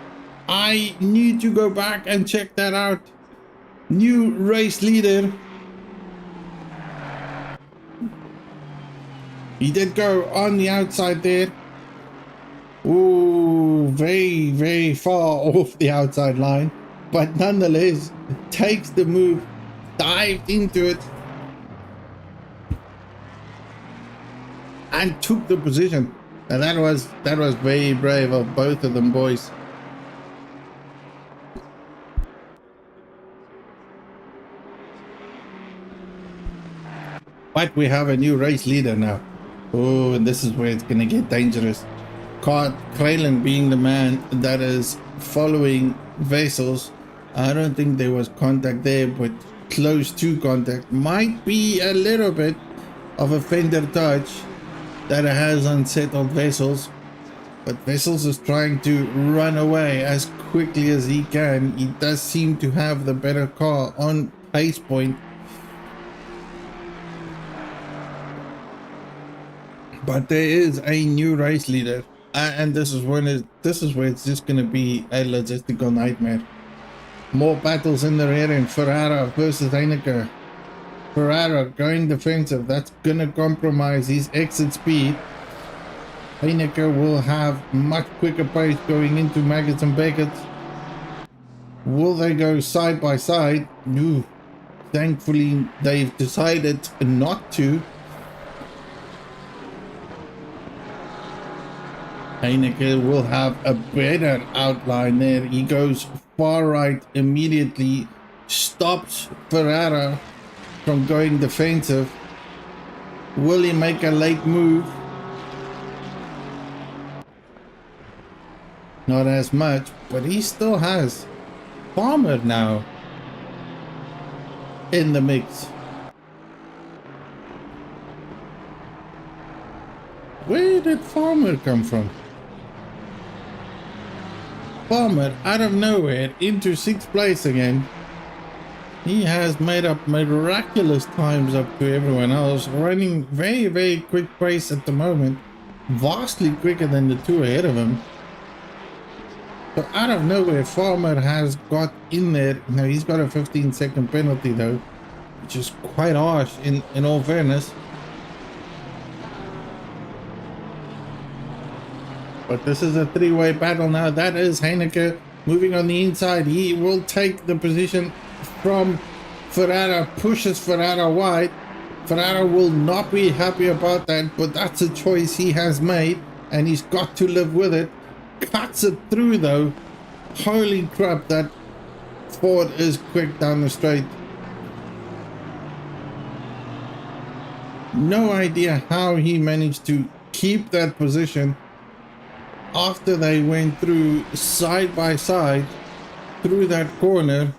I need to go back and check that out. New race leader. He did go on the outside there. Ooh, very, very far off the outside line. But nonetheless, takes the move, dived into it, and took the position. And that was very brave of both of them boys. But we have a new race leader now. Oh, and this is where it's going to get dangerous. Kralin being the man that is following Vessels. I don't think there was contact there, but close to contact. Might be a little bit of a fender touch that has unsettled Vessels. But Vessels is trying to run away as quickly as he can. He does seem to have the better car on pace point. But there is a new race leader, and this is where it's just going to be a logistical nightmare. More battles in the rear end. Ferrara versus Heineke. Ferrara going defensive. That's going to compromise his exit speed. Heineke will have much quicker pace going into Maggots and Beckett. Will they go side by side? No. Thankfully, they've decided not to. Heineke will have a better outline there. He goes far right immediately, stops Ferrara from going defensive. Will he make a late move? Not as much, but he still has Farmer now in the mix. Where did Farmer come from? Farmer out of nowhere into 6th place again. He has made up miraculous times up to everyone else, running very, very quick pace at the moment, vastly quicker than the two ahead of him. So out of nowhere, Farmer has got in there. Now he's got a 15-second penalty though, which is quite harsh in all fairness. But this is a three-way battle now. That is Heineke moving on the inside. He will take the position from Ferrara, pushes Ferrara wide. Ferrara will not be happy about that, but that's a choice he has made, and he's got to live with it. Cuts it through though. Holy crap, that Ford is quick down the straight. No idea how he managed to keep that position after they went through side by side. through that corner.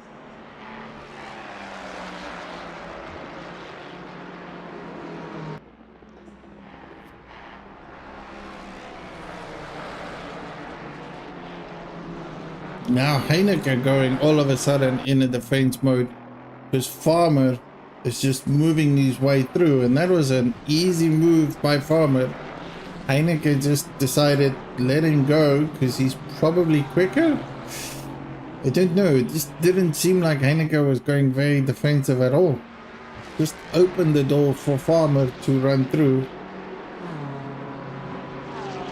Now Heineke going all of a sudden in a defense mode because Farmer is just moving his way through, and that was an easy move by Farmer. Heineke just decided let him go because he's probably quicker. I don't know, it just didn't seem like Heineke was going very defensive at all. Just opened the door for Farmer to run through.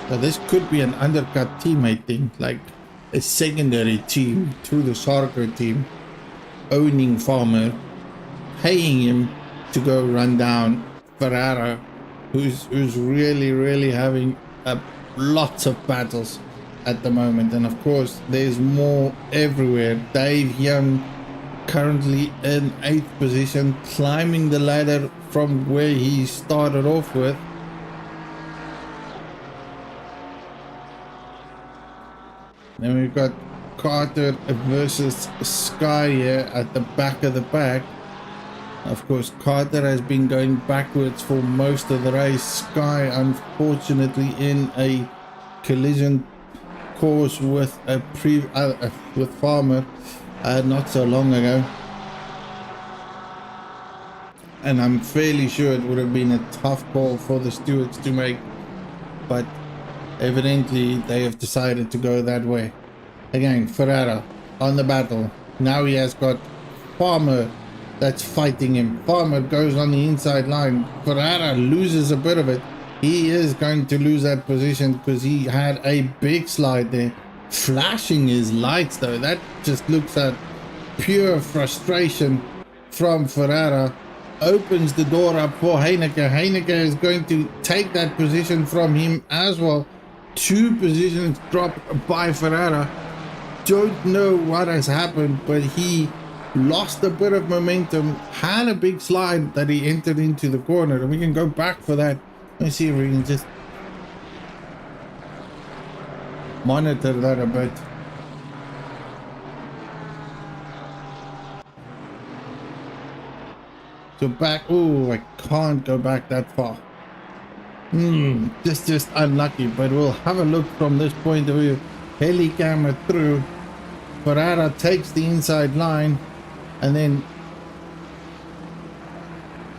So this could be an undercut teammate thing, like a secondary team to the soccer team owning Farmer, paying him to go run down Ferrara, who's really having lots of battles at the moment. And of course there's more everywhere. Dave Young currently in 8th position, climbing the ladder from where he started off with. Then we've got Carter versus Sky here at the back of the pack. Of course, Carter has been going backwards for most of the race. Sky, unfortunately, in a collision course with with Farmer not so long ago. And I'm fairly sure it would have been a tough call for the stewards to make, but evidently they have decided to go that way. Again, Ferrara on the battle. Now he has got Farmer that's fighting him. Farmer goes on the inside line. Ferrara loses a bit of it. He is going to lose that position because he had a big slide there. Flashing his lights though. That just looks at pure frustration from Ferrara. Opens the door up for Heineke. Heineke is going to take that position from him as well. 2 positions dropped by Ferrara. Don't know what has happened, but he lost a bit of momentum, had a big slide that he entered into the corner, and we can go back for that. Let's see if we can just monitor that a bit. So back, oh, I can't go back that far. Just unlucky, but we'll have a look from this point of view. Heli camera through. Ferrara takes the inside line, and then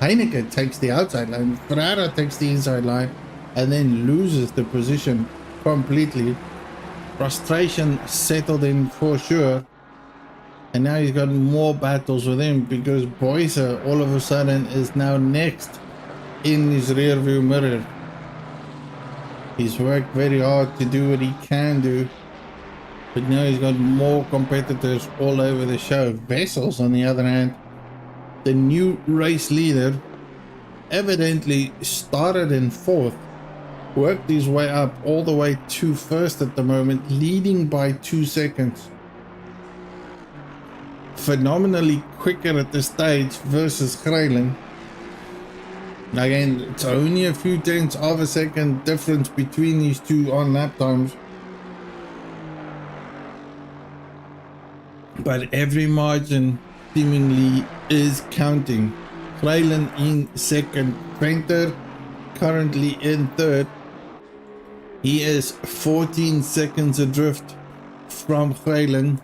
Heineke takes the outside line. Ferrara takes the inside line and then loses the position completely. Frustration settled in for sure, and now he's got more battles with him because Boyser all of a sudden is now next in his rear view mirror. He's worked very hard to do what he can do, but now he's got more competitors all over the show. Vessels, on the other hand, the new race leader, evidently started in 4th, worked his way up all the way to 1st at the moment, leading by 2 seconds. Phenomenally quicker at the stage versus Greyling. Again, it's only a few tenths of a second difference between these two on lap times, but every margin seemingly is counting. Greyling in 2nd, Venter currently in 3rd. He is 14 seconds adrift from Greyling.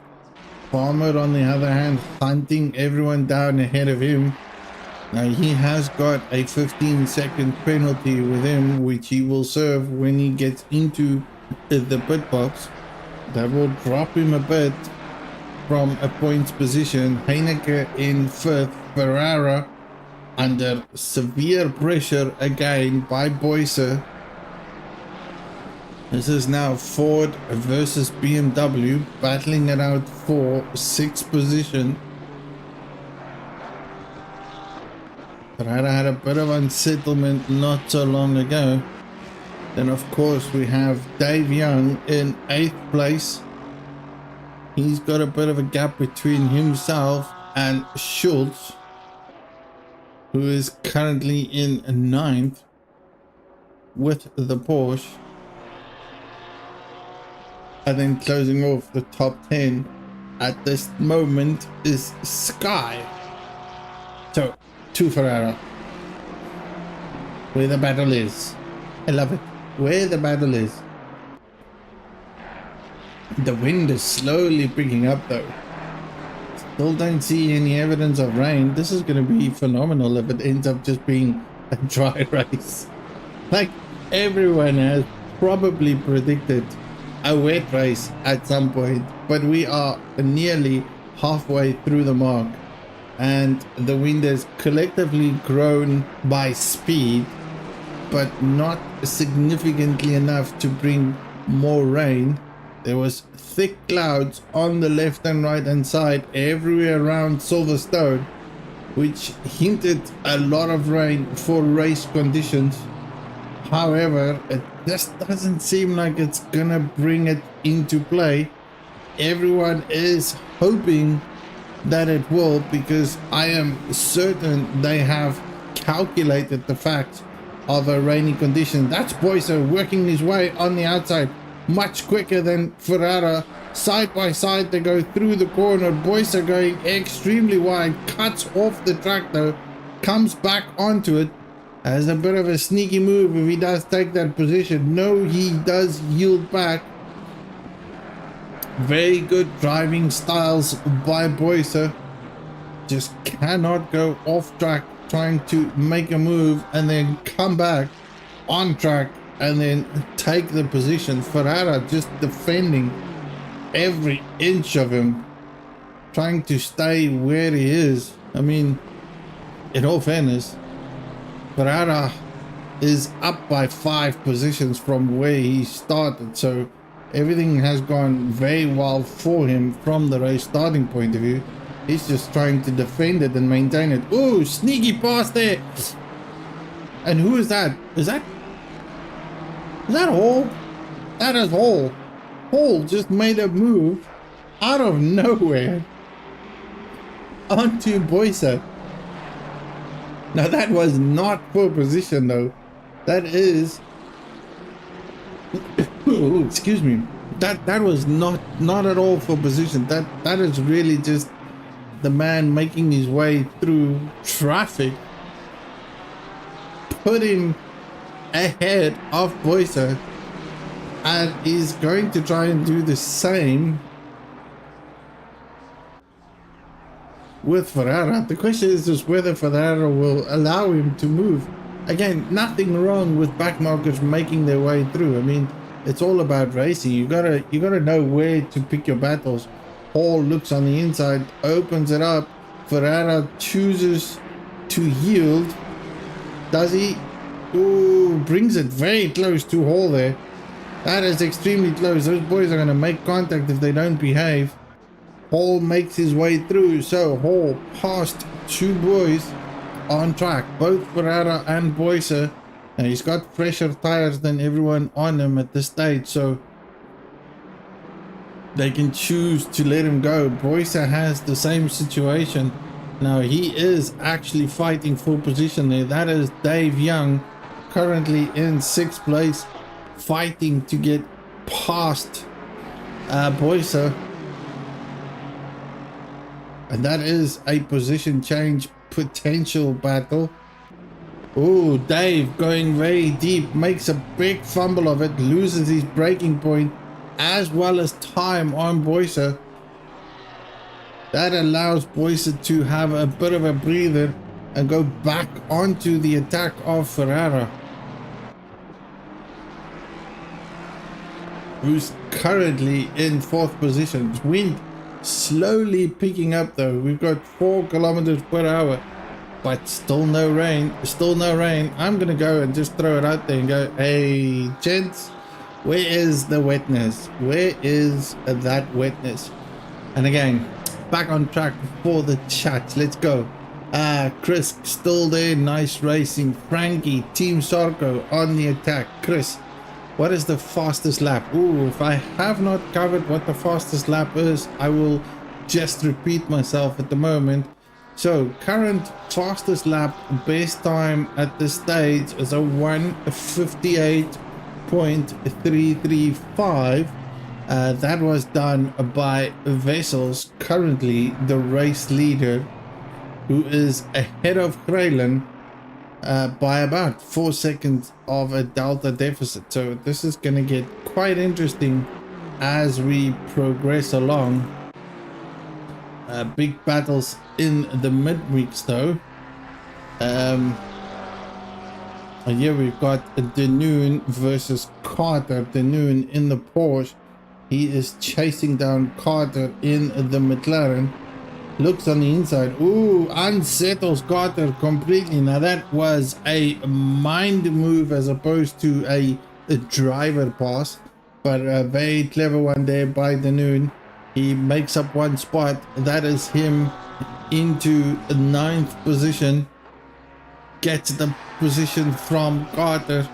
Farmer, on the other hand, hunting everyone down ahead of him. Now he has got a 15-second penalty with him, which he will serve when he gets into the pit box. That will drop him a bit from a points position. Heineke in 5th, Ferrara under severe pressure again by Boyser. This is now Ford versus BMW, battling it out for 6th position. Ferrara had a bit of unsettlement not so long ago. Then of course we have Dave Young in 8th place. He's got a bit of a gap between himself and Schultz, who is currently in 9th with the Porsche. And then closing off the top 10 at this moment is sky. So, to Ferrara. Where the battle is. I love it. Where the battle is. The wind is slowly picking up though. Still don't see any evidence of rain. This is going to be phenomenal if it ends up just being a dry race. Like everyone has probably predicted a wet race at some point, but we are nearly halfway through the mark and the wind has collectively grown by speed, but not significantly enough to bring more rain. There was thick clouds on the left and right hand side everywhere around Silverstone, which hinted a lot of rain for race conditions. However, it just doesn't seem like it's gonna bring it into play. Everyone is hoping that it will, because I am certain they have calculated the fact of a rainy condition. That's Boycer working his way on the outside much quicker than Ferrara. Side by side they go through the corner. Boycer going extremely wide, cuts off the track though, comes back onto it. Has a bit of a sneaky move if he does take that position. No, he does yield back. Very good driving styles by Boycer. Just cannot go off track trying to make a move and then come back on track and then take the position. Ferrara just defending every inch of him, trying to stay where he is. I mean, in all fairness, Ferrara is up by 5 positions from where he started, so everything has gone very well for him from the race starting point of view. He's just trying to defend it and maintain it. Ooh, sneaky pass there. And who is that? Is that Hall? That is Hall. Hall just made a move out of nowhere onto Boycer. Now that was not for position though. That is ooh, excuse me. That was not at all for position. That is really just the man making his way through traffic, putting ahead of Boycer, and is going to try and do the same with Ferrara. The question is just whether Ferrara will allow him to move. Again, nothing wrong with backmarkers making their way through. I mean, it's all about racing. You gotta know where to pick your battles. Hall looks on the inside, opens it up. Ferrara chooses to yield. Does he? Ooh, brings it very close to Hall there. That is extremely close. Those boys are going to make contact if they don't behave. Hall makes his way through. So Hall passed 2 boys on track, both Ferrara and Boycer. And he's got fresher tires than everyone on him at this stage, so they can choose to let him go. Boycer has the same situation. Now he is actually fighting for position there. That is Dave Young, currently in 6th place, fighting to get past Boycer. And that is a position change potential battle. Oh, Dave going very deep, makes a big fumble of it, loses his braking point as well as time on Boycer. That allows Boycer to have a bit of a breather and go back onto the attack of Ferrara, who's currently in 4th position. Wind slowly picking up though. We've got 4 kilometers per hour, but still no rain. I'm gonna go and just throw it out there and go, hey gents, where is the wetness? Where is that wetness? And again, back on track for the chat. Let's go. Chris still there, nice racing. Frankie, Team Sarko on the attack. Chris, what is the fastest lap? Ooh, if I have not covered what the fastest lap is, I will just repeat myself at the moment. So current fastest lap best time at this stage is a 1:58.335. That was done by Vessels, currently the race leader, who is ahead of Krejlen by about 4 seconds of a delta deficit. So this is going to get quite interesting as we progress along. Big battles in the midweeks though. And here we've got Denoon versus Carter. Denoon in the Porsche. He is chasing down Carter in the McLaren. Looks on the inside. Ooh, unsettles Carter completely. Now that was a mind move as opposed to a driver pass. But a very clever one there by Denoon. He makes up one spot. That is him into 9th position. Gets the position from Carter.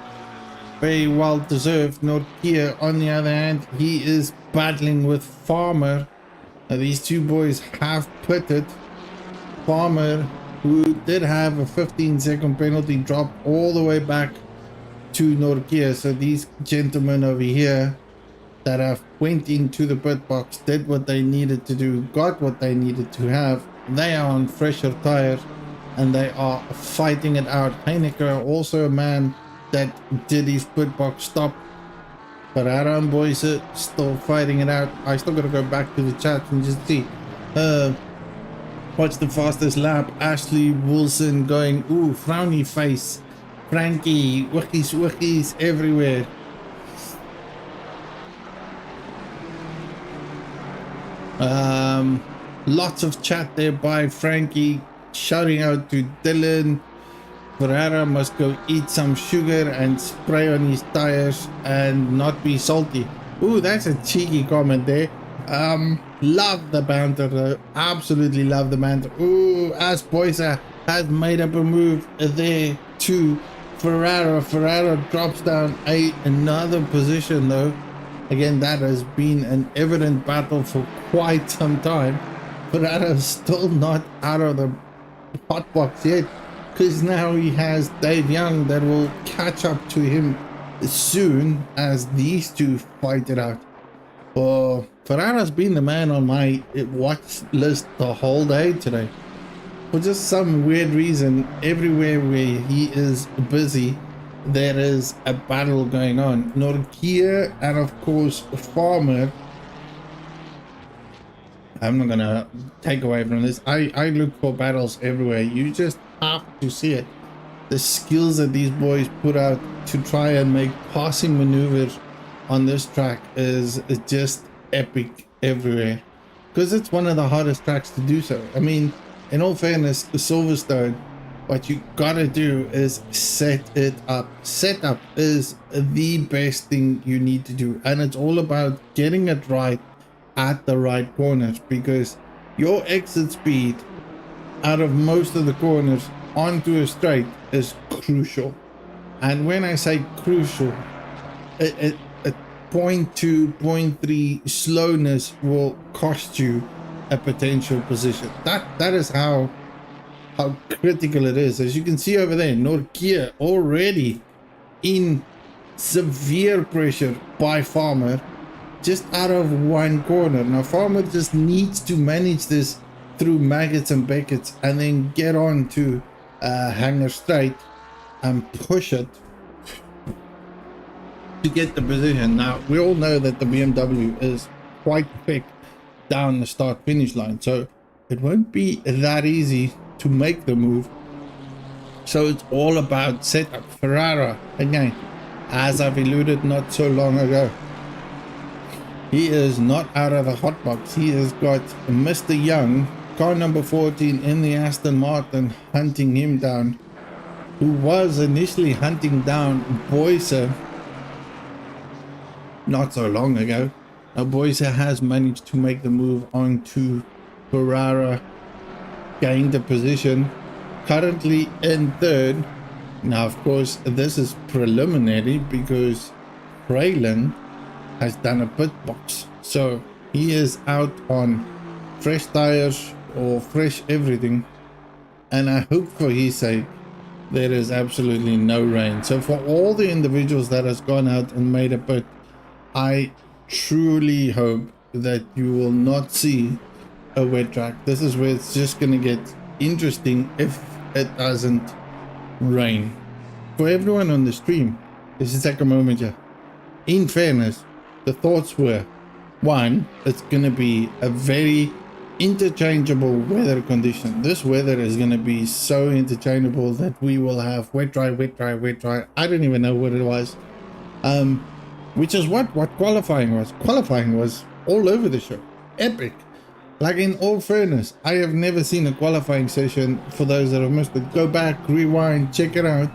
Very well deserved. Norkia, on the other hand, he is battling with Farmer. These two boys have pitted. Farmer, who did have a 15-second penalty, dropped all the way back to Norkia. So these gentlemen over here that have went into the pit box, did what they needed to do, got what they needed to have. They are on fresher tires and they are fighting it out. Heinecker, also a man that did his pit box stop. But our own boys are still fighting it out. I still gotta go back to the chat and just see what's the fastest lap. Ashley Wilson going, ooh, frowny face. Frankie, wickies everywhere. Lots of chat there by Frankie, shouting out to Dylan. Ferrara must go eat some sugar and spray on his tires and not be salty. Ooh, that's a cheeky comment there. Love the banter though. Absolutely love the banter. Ooh, As Boysa has made up a move there to Ferrara. Ferrara drops down another position though. Again, that has been an evident battle for quite some time. Ferrara is still not out of the hot box yet, because now he has Dave Young that will catch up to him soon as these two fight it out. Oh, Ferrara's been the man on my watch list the whole day today. For just some weird reason, everywhere where he is busy, there is a battle going on. Norkia and of course Farmer. I'm not gonna take away from this. I look for battles everywhere. You just have to see it. The skills that these boys put out to try and make passing maneuvers on this track is just epic everywhere, because it's one of the hardest tracks to do so. I mean, in all fairness, Silverstone, what you gotta do is set it up. Setup is the best thing you need to do, and it's all about getting it right at the right corners, because your exit speed out of most of the corners onto a straight is crucial. And when I say crucial, a 0.2, 0.3 slowness will cost you a potential position. That is how critical it is. As you can see over there, Norkia already in severe pressure by Farmer, just out of one corner. Now Farmer just needs to manage this through Maggots and Beckett's and then get on to Hanger Straight and push it to get the position. Now we all know that the BMW is quite quick down the start finish line, so it won't be that easy to make the move. So it's all about setup. Ferrara, again, as I've alluded not so long ago, he is not out of the hot box. He has got Mr. Young, car number 14 in the Aston Martin, hunting him down, who was initially hunting down Boyser not so long ago. Now Boyser has managed to make the move on to Ferrara, gained the position, currently in third. Now of course this is preliminary because Krejlen has done a pit box, so he is out on fresh tires or fresh everything, and I hope for his sake there is absolutely no rain. So for all the individuals that has gone out and made a pit, I truly hope that you will not see a wet track. This is where it's just going to get interesting if it doesn't rain. For everyone on the stream, this is take a moment here. In fairness, the thoughts were, one, it's going to be a very interchangeable weather condition. This weather is going to be so interchangeable that we will have wet, dry, wet, dry, wet, dry. I don't even know what it was. Which is what qualifying was. Qualifying was all over the show. Epic. Like, in all fairness, I have never seen a qualifying session. For those that have missed it, go back, rewind, check it out.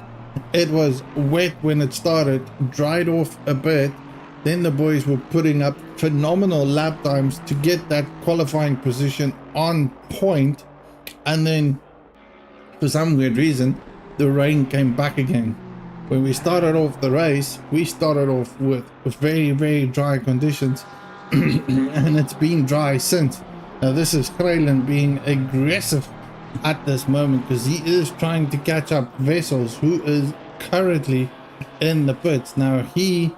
It was wet when it started, dried off a bit. Then the boys were putting up phenomenal lap times to get that qualifying position on point. And then, for some weird reason, the rain came back again. When we started off the race, we started off with very, very dry conditions. And it's been dry since. Now this is Kraylen being aggressive at this moment because he is trying to catch up Vessels, who is currently in the pits. Now he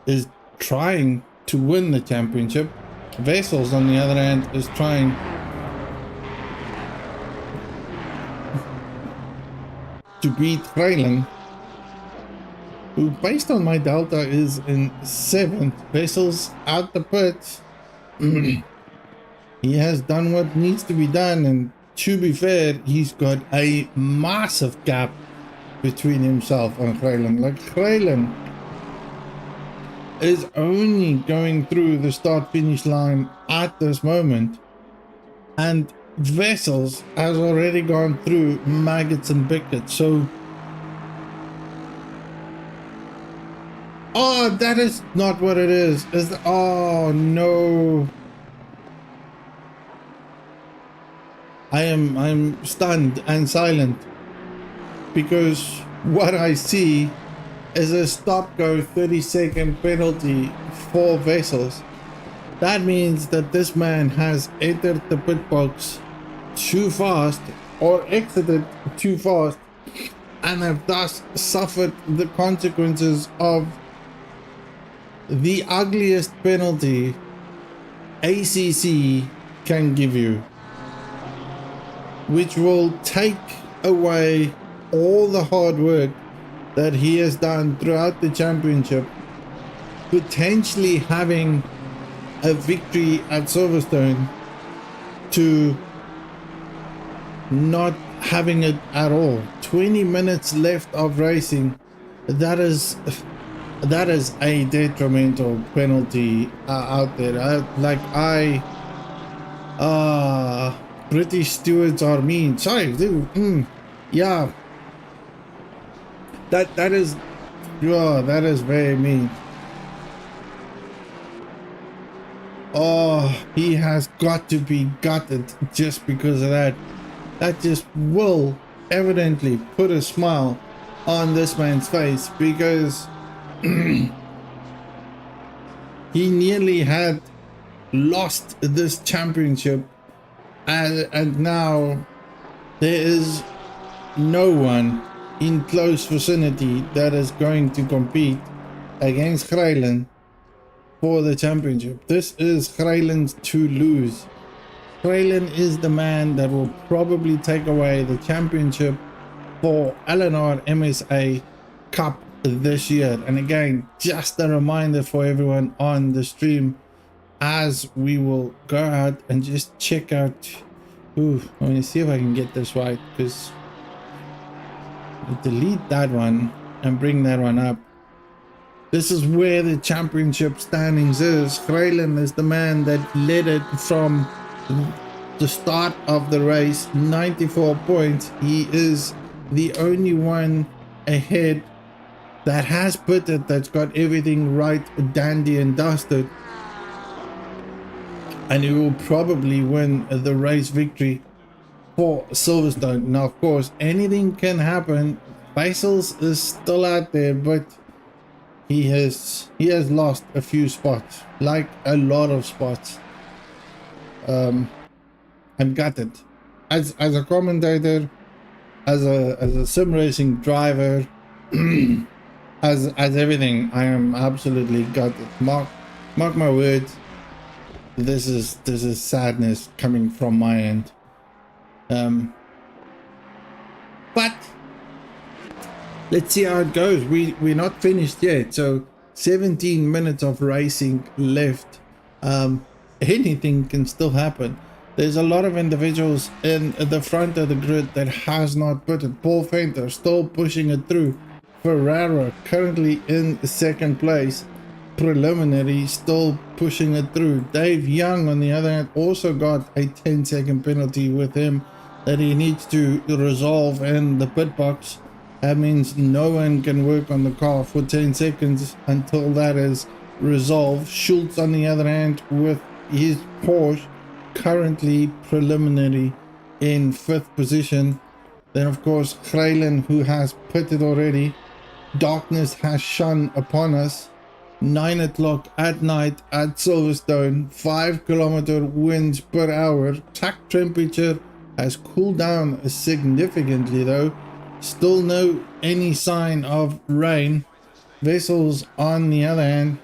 is trying to win the championship. Vessels, on the other hand, is trying to beat Kraylen, who, based on my delta, is in 7th. Vessels out the pits. He has done what needs to be done, and to be fair, he's got a massive gap between himself and Kraylen. Like, Kraylen is only going through the start-finish line at this moment, and Vessels has already gone through maggots and bickets. So, oh, that is not what it is. Oh no, I'm stunned and silent because what I see is a stop-go 30-second penalty for Vessels. That means that this man has entered the pit box too fast or exited too fast and have thus suffered the consequences of the ugliest penalty ACC can give you, which will take away all the hard work that he has done throughout the championship, potentially having a victory at Silverstone, to not having it at all. 20 minutes left of racing. That is a detrimental penalty out there. British stewards are mean. Sorry, dude. Yeah, that is very mean. Oh, he has got to be gutted just because of that. That just will evidently put a smile on this man's face, because he nearly had lost this championship, and now there is no one in close vicinity that is going to compete against Kraylen for the championship. This is Kraylen's to lose. Kraylen is the man that will probably take away the championship for LNR MSA Cup this year. And again, just a reminder for everyone on the stream, as we will go out and just check out. Let me see if I can get this right, because delete that one and bring that one up. This is where the championship standings is. Kraylen is the man that led it from the start of the race, 94 points. He is the only one ahead that has put it, that's got everything right, dandy and dusted, and he will probably win the race victory for Silverstone. Now, of course, anything can happen. Vessels is still out there, but he has lost a few spots, like a lot of spots. I'm gutted as a commentator, as a sim racing driver. as everything, I am absolutely gutted. Mark my words. This is sadness coming from my end. But let's see how it goes. We're not finished yet, so 17 minutes of racing left. Anything can still happen. There's a lot of individuals in the front of the grid that has not put it. Paul Venter still pushing it through. Ferrara currently in second place. Preliminary still pushing it through. Dave Young on the other hand also got a 10-second penalty with him that he needs to resolve in the pit box. That means no one can work on the car for 10 seconds until that is resolved. Schultz on the other hand with his Porsche currently preliminary in 5th position. Then of course Greylan, who has pitted already. Darkness has shone upon us. 9 o'clock at night at Silverstone. 5-kilometer winds per hour. Track temperature has cooled down significantly though. Still no any sign of rain. Vessels on the other hand,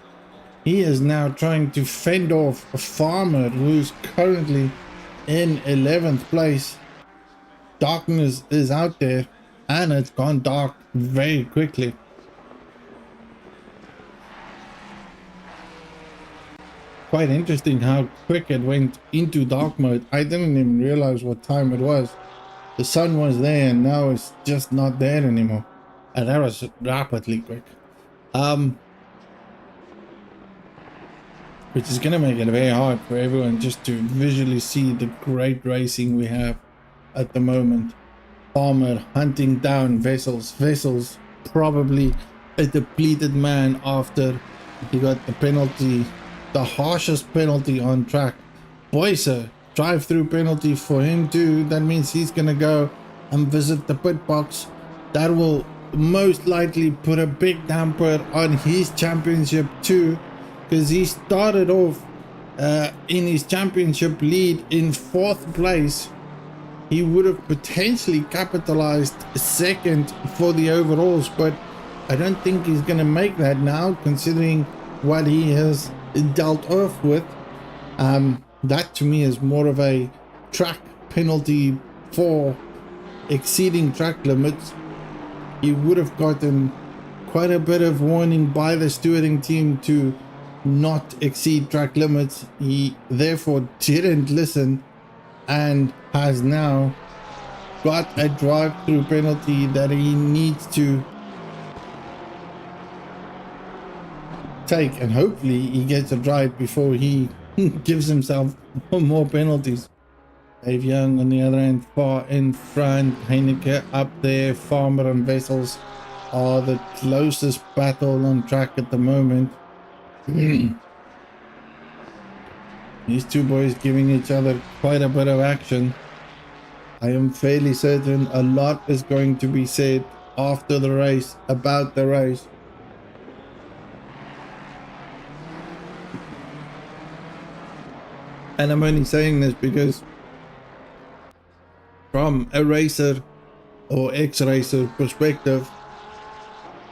he is now trying to fend off a farmer who's currently in 11th place. Darkness is out there and it's gone dark very quickly. Quite interesting how quick it went into dark mode. I didn't even realize what time it was. The sun was there and now it's just not there anymore. And that was rapidly quick. Which is going to make it very hard for everyone just to visually see the great racing we have at the moment. Farmer hunting down Vessels. Vessels probably a depleted man after he got the penalty, the harshest penalty on track. Boyser, drive-through penalty for him too. That means he's going to go and visit the pit box. That will most likely put a big damper on his championship too, because he started off in his championship lead in 4th place. He would have potentially capitalized second for the overalls, but I don't think he's going to make that now, considering what he has dealt off with. That to me is more of a track penalty for exceeding track limits. He would have gotten quite a bit of warning by the stewarding team to not exceed track limits. He therefore didn't listen and has now got a drive-through penalty that he needs to take, and hopefully he gets it right before he gives himself more penalties. Dave Young on the other end far in front. Heineke up there. Farmer and Vessels are the closest battle on track at the moment. These two boys giving each other quite a bit of action. I am fairly certain a lot is going to be said after the race about the race. And I'm only saying this because from a racer or ex-racer perspective,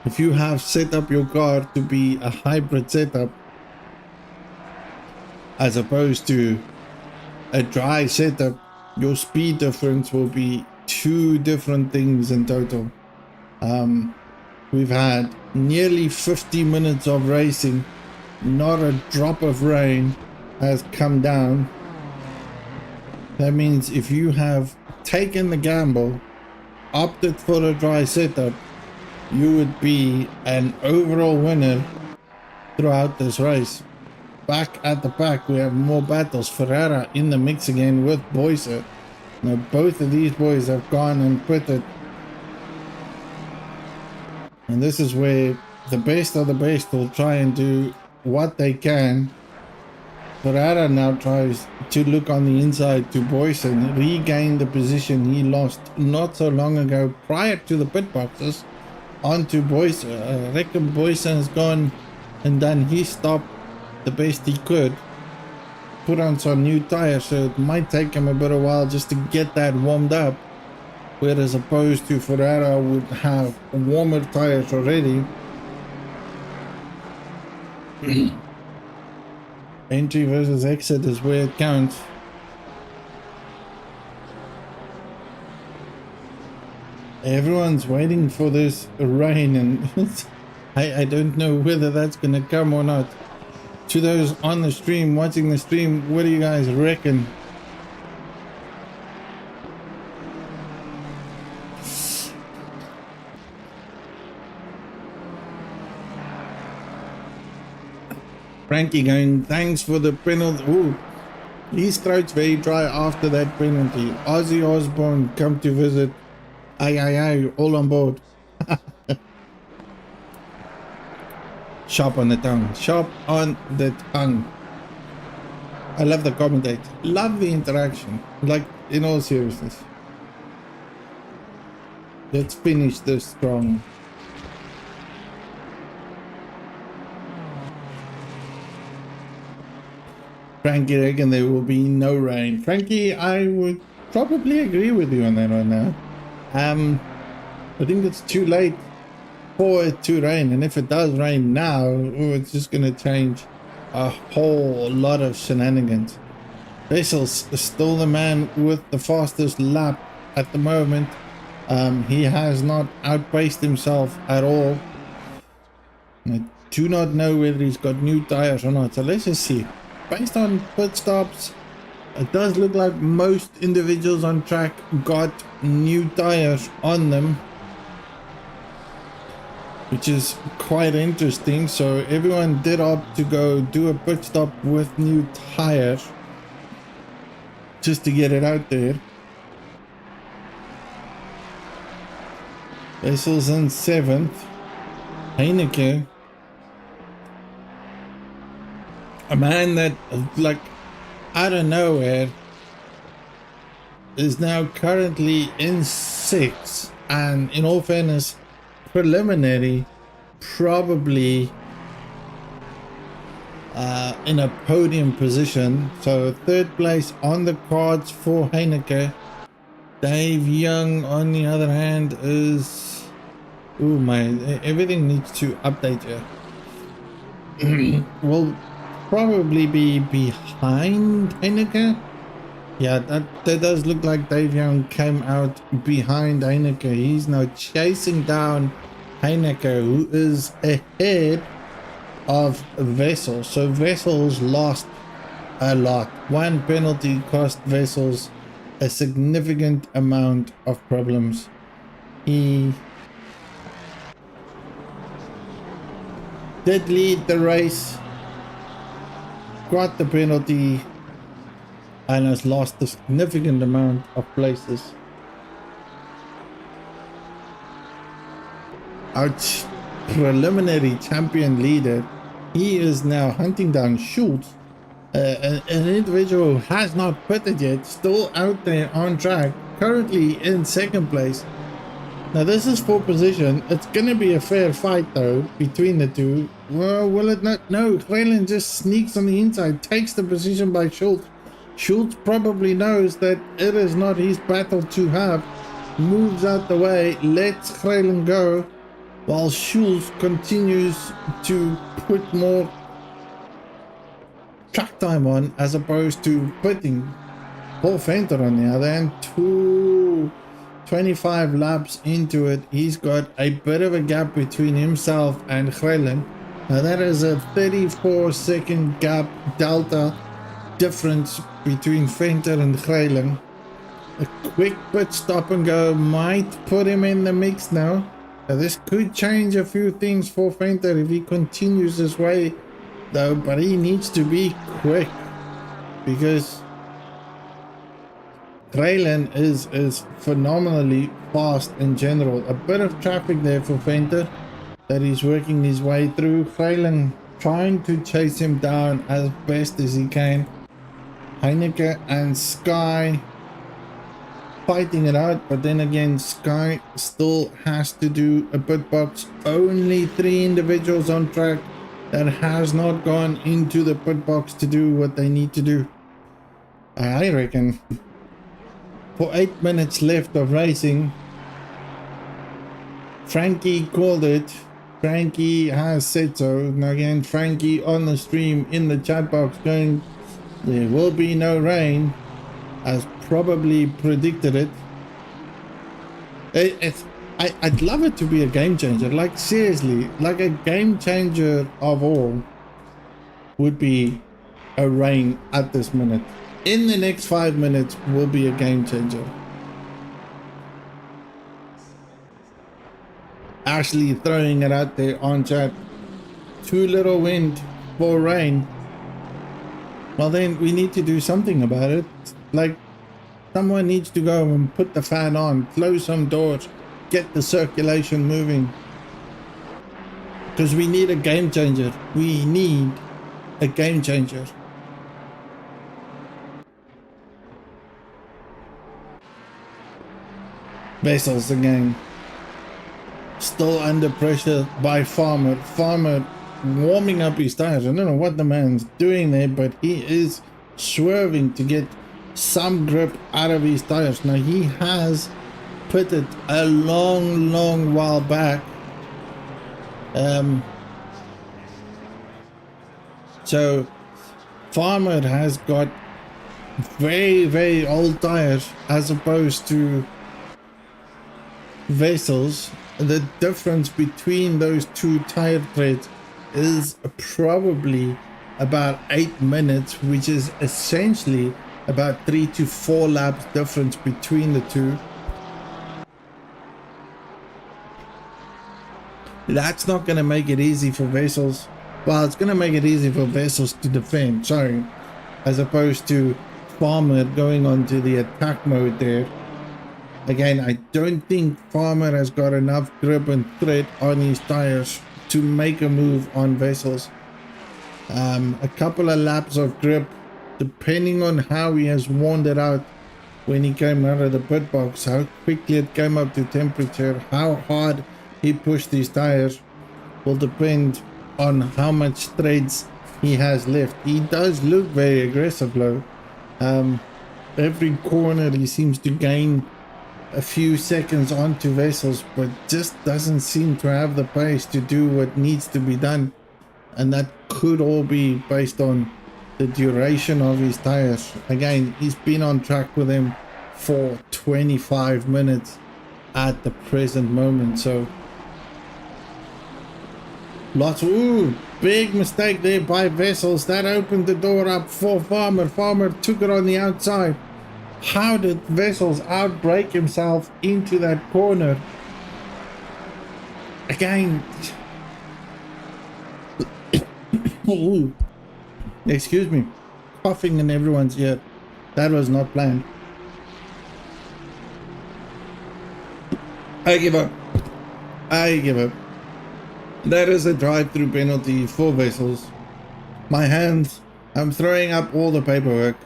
if you have set up your car to be a hybrid setup as opposed to a dry setup, your speed difference will be 2 different things in total. We've had nearly 50 minutes of racing. Not a drop of rain has come down. That means if you have taken the gamble, opted for a dry setup, you would be an overall winner throughout this race. Back at the back, we have more battles. Ferrara in the mix again with Boyser. Now both of these boys have gone and pitted. And this is where the best of the best will try and do what they can. Ferrara now tries to look on the inside to Boyser and regain the position he lost not so long ago prior to the pit boxes onto Boyser. I reckon Boyser has gone and done his stop the best he could, put on some new tires, so it might take him a bit of while just to get that warmed up, whereas opposed to Ferrara would have warmer tires already. Entry versus exit is where it counts. Everyone's waiting for this rain, and I don't know whether that's gonna come or not. To those on the stream, watching the stream, what do you guys reckon? Frankie going, thanks for the penalty. Ooh, his throat's very dry after that penalty. Ozzy Osbourne come to visit. Aye, aye, aye, all on board. Sharp on the tongue. Sharp on the tongue. I love the commentate. Love the interaction. Like, in all seriousness. Let's finish this strong. Frankie reckon there will be no rain. Frankie, I would probably agree with you on that one now. I think it's too late for it to rain, and if it does rain now, it's just going to change a whole lot of shenanigans. Vessel's still the man with the fastest lap at the moment. He has not outpaced himself at all. I do not know whether he's got new tires or not, so let's just see. Based on pit stops, it does look like most individuals on track got new tires on them, which is quite interesting. So everyone did opt to go do a pit stop with new tires just to get it out there. Vessel's in 7th. Heineke, a man that, like, out of nowhere is now currently in 6th, and in all fairness, preliminary, probably in a podium position. So 3rd place on the cards for Heineke. Dave Young, on the other hand, is, oh my, everything needs to update here. Will probably be behind Heineke. Yeah, that does look like Dave Young came out behind Heineke. He's now chasing down Heineke, who is ahead of Vessels. So Vessels lost a lot. One penalty cost Vessels a significant amount of problems. He did lead the race, got the penalty, and has lost a significant amount of places. Our preliminary champion leader, he is now hunting down Schultz, an individual who has not pitted yet, still out there on track, currently in 2nd place. Now this is for position. It's going to be a fair fight though between the two. Well, will it not? No, Kralin just sneaks on the inside, takes the position by Schultz. Schultz probably knows that it is not his battle to have, moves out the way, lets Kralin go, while Schultz continues to put more track time on as opposed to putting. Paul Venter on the other hand, 25 laps into it, he's got a bit of a gap between himself and Kralin. Now that is a 34-second gap delta difference between Venter and Kralin. A quick pit stop and go might put him in the mix now. This could change a few things for Venter if he continues this way though, but he needs to be quick because Kralin is phenomenally fast in general. A bit of traffic there for Venter that he's working his way through. Kralin trying to chase him down as best as he can. Heineke and Sky fighting it out, but then again Sky still has to do a pit box. Only 3 individuals on track that has not gone into the pit box to do what they need to do. I reckon for 8 minutes left of racing, Frankie called it. Frankie has said so. And again, Frankie on the stream in the chat box going, there will be no rain, as probably predicted it. I'd love it to be a game changer. Like seriously, like a game changer of all would be a rain at this minute. In the next 5 minutes will be a game changer. Actually throwing it out there on chat. Too little wind for rain. Well then we need to do something about it. Like someone needs to go and put the fan on, close some doors, get the circulation moving. Because we need a game changer. We need a game changer. Vessels again. Still under pressure by Farmer. Farmer warming up his tires. I don't know what the man's doing there, but he is swerving to get some grip out of his tires. Now he has put it a long while back. So Farmer has got very old tires as opposed to Vessels. The difference between those two tire treads is probably about 8 minutes, which is essentially about 3 to 4 laps difference between the two. That's not going to make it easy for Vessels. Well, it's going to make it easy for Vessels to defend, sorry, as opposed to Farmer going on to the attack mode there. Again, I don't think Farmer has got enough grip and tread on his tires to make a move on Vessels. A couple of laps of grip, depending on how he has worn it out when he came out of the pit box, how quickly it came up to temperature, how hard he pushed his tires, will depend on how much treads he has left. He does look very aggressive though. Every corner he seems to gain a few seconds onto Vessels, but just doesn't seem to have the pace to do what needs to be done, and that could all be based on the duration of his tires. Again, he's been on track with him for 25 minutes at the present moment, so lots of, ooh, big mistake there by Vessels. That opened the door up for Farmer. Farmer took it on the outside. How did Vessels outbrake himself into that corner? Again, excuse me, coughing in everyone's ear. That was not planned. I give up. I give up. That is a drive-through penalty for Vessels. My hands, I'm throwing up all the paperwork.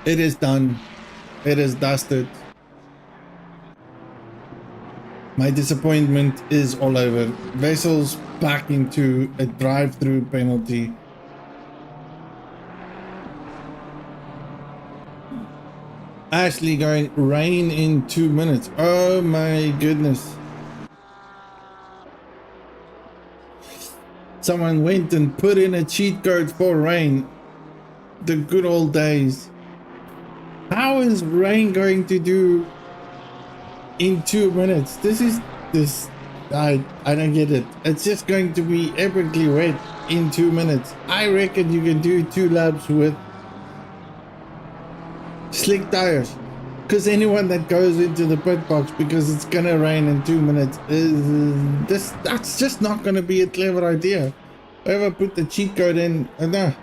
It is done. It is dusted. My disappointment is all over. Vessels back into a drive-through penalty. Ashley going rain in 2 minutes. Oh my goodness. Someone went and put in a cheat code for rain. The good old days. How is rain going to do in 2 minutes? I don't get it. It's just going to be epically wet in 2 minutes. I reckon you can do 2 laps with slick tires, because anyone that goes into the pit box because it's gonna rain in 2 minutes that's just not gonna be a clever idea. Whoever put the cheat code in, no,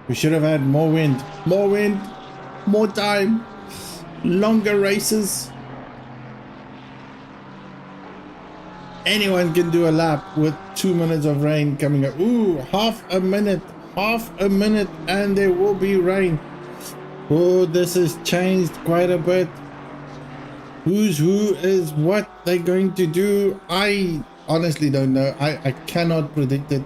we should have had more wind, more time, longer races. Anyone can do a lap with 2 minutes of rain coming up. Ooh, half a minute, and there will be rain. Oh, this has changed quite a bit. Who's who is what they're going to do, I honestly don't know. I cannot predict it.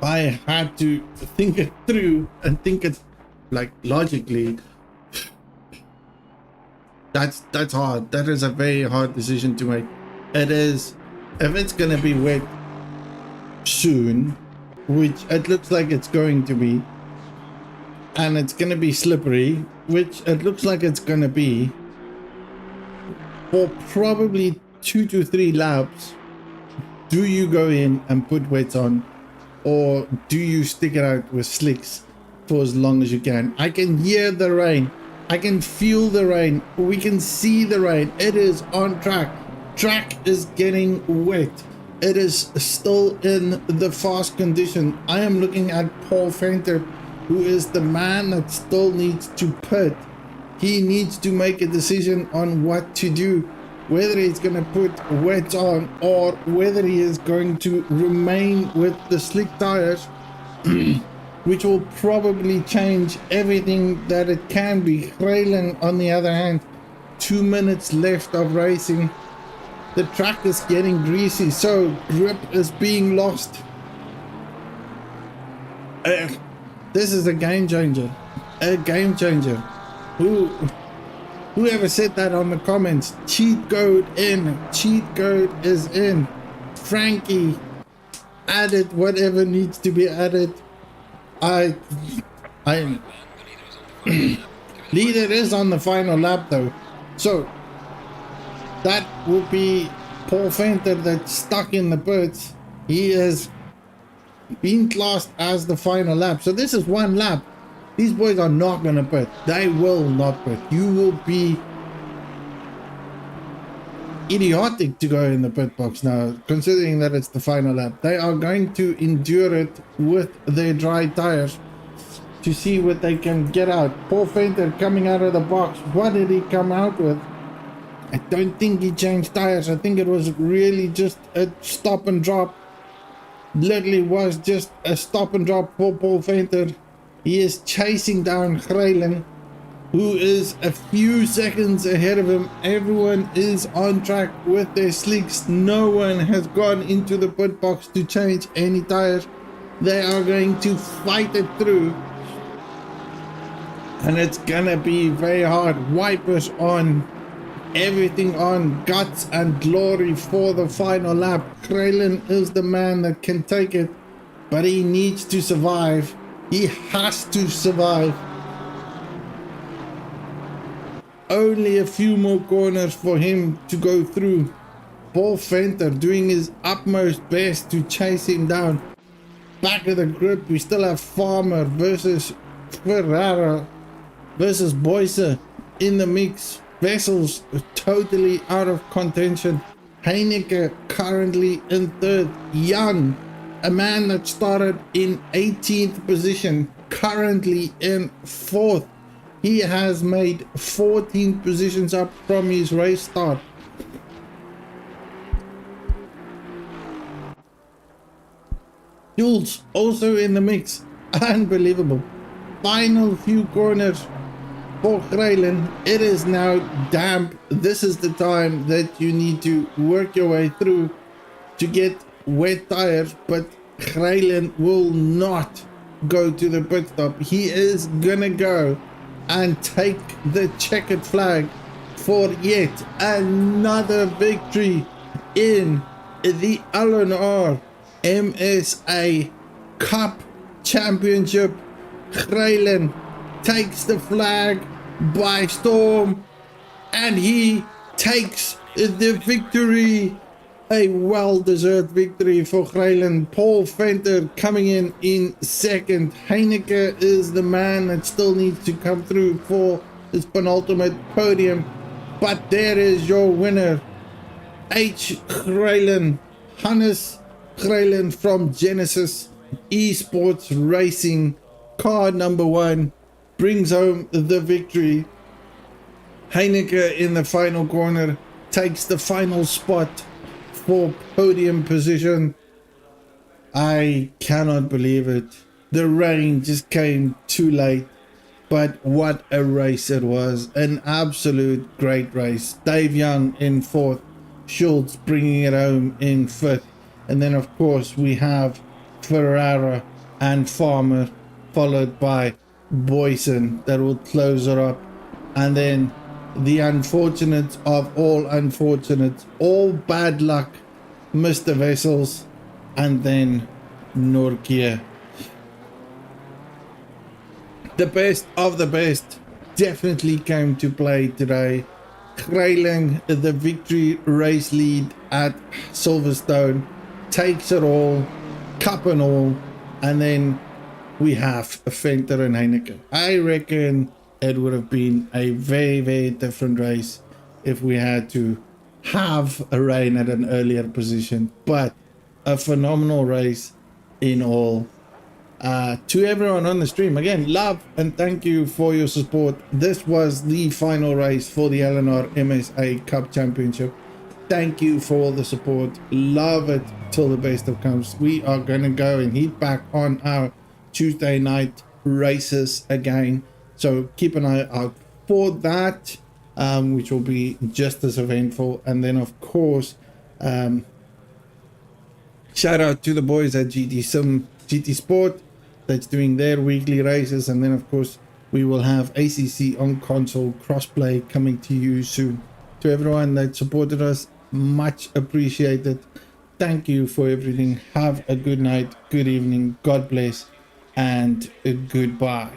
I had to think it through and think it like logically. That's hard. That is a very hard decision to make. It is if it's gonna be wet soon, which it looks like it's going to be, and it's gonna be slippery, which it looks like it's gonna be, for probably 2 to 3 laps, do you go in and put wets on, or do you stick it out with slicks for as long as you can? I can hear the rain, I can feel the rain, we can see the rain. It is on track. Track is getting wet. It is still in the fast condition. I am looking at Paul Venter, who is the man that still needs to pit. He needs to make a decision on what to do, whether he's going to put wets on or whether he is going to remain with the slick tires, which will probably change everything that it can be. Grayling, on the other hand, 2 minutes left of racing. The track is getting greasy, so grip is being lost. This is a game changer. A game changer. Whoever said that on the comments? Cheat code in. Cheat code is in. Frankie, added whatever needs to be added. Leader is on the final lap though, so that will be Paul Venter that's stuck in the pits. He has been classed as the final lap, so this is 1 lap. These boys are not gonna pit. They will not pit. You will be idiotic to go in the pit box now, considering that it's the final lap. They are going to endure it with their dry tires to see what they can get out. Paul Venter coming out of the box. What did he come out with? I don't think he changed tires. I think it was really just a stop and drop. Literally was just a stop and drop for Paul Venter. He is chasing down Grayling, who is a few seconds ahead of him. Everyone is on track with their slicks. No one has gone into the pit box to change any tires. They are going to fight it through, and it's gonna be very hard. Wipers on, everything on, guts and glory for the final lap. Grayling is the man that can take it, but he needs to survive. He has to survive. Only a few more corners for him to go through. Paul Venter doing his utmost best to chase him down. Back of the grid, we still have Farmer versus Ferrara versus Boyce in the mix. Vessels totally out of contention. Heineke currently in 3rd. Young, a man that started in 18th position, currently in 4th. He has made 14 positions up from his race start. Jules also in the mix. Unbelievable. Final few corners for Grayling. It is now damp. This is the time that you need to work your way through to get wet tires, but Grayling will not go to the pit stop. He is gonna go and take the checkered flag for yet another victory in the LNR MSA Cup Championship. Grayling takes the flag by storm, and he takes the victory. A well-deserved victory for Grayling. Paul Venter coming in 2nd. Heineke is the man that still needs to come through for his penultimate podium. But there is your winner, H. Grayling, Hannes Grayling from Genesis Esports Racing. Car number 1 brings home the victory. Heineke in the final corner takes the final spot for podium position. I cannot believe it. The rain just came too late, but what a race it was. An absolute great race. Dave Young in 4th, Schultz bringing it home in 5th, and then of course we have Ferrara and Farmer, followed by Boyson, that will close it up. And then the unfortunate of all unfortunates, all bad luck Mr. Vessels, and then Norkia. The best of the best definitely came to play today. Grayling, the victory race lead at Silverstone, takes it all, cup and all, and then we have Venter and Heineken. I reckon it would have been a very, very different race if we had to have a rain at an earlier position, but a phenomenal race in all. To everyone on the stream, again, love and thank you for your support. This was the final race for the LNR MSA Cup Championship. Thank you for all the support. Love it till the best of comes. We are going to go and hit back on our Tuesday night races again. So keep an eye out for that, which will be just as eventful. And then, of course, shout out to the boys at GT Sport that's doing their weekly races, and then of course we will have ACC on console crossplay coming to you soon. To everyone that supported us, much appreciated. Thank you for everything. Have a good night, good evening, God bless, and goodbye.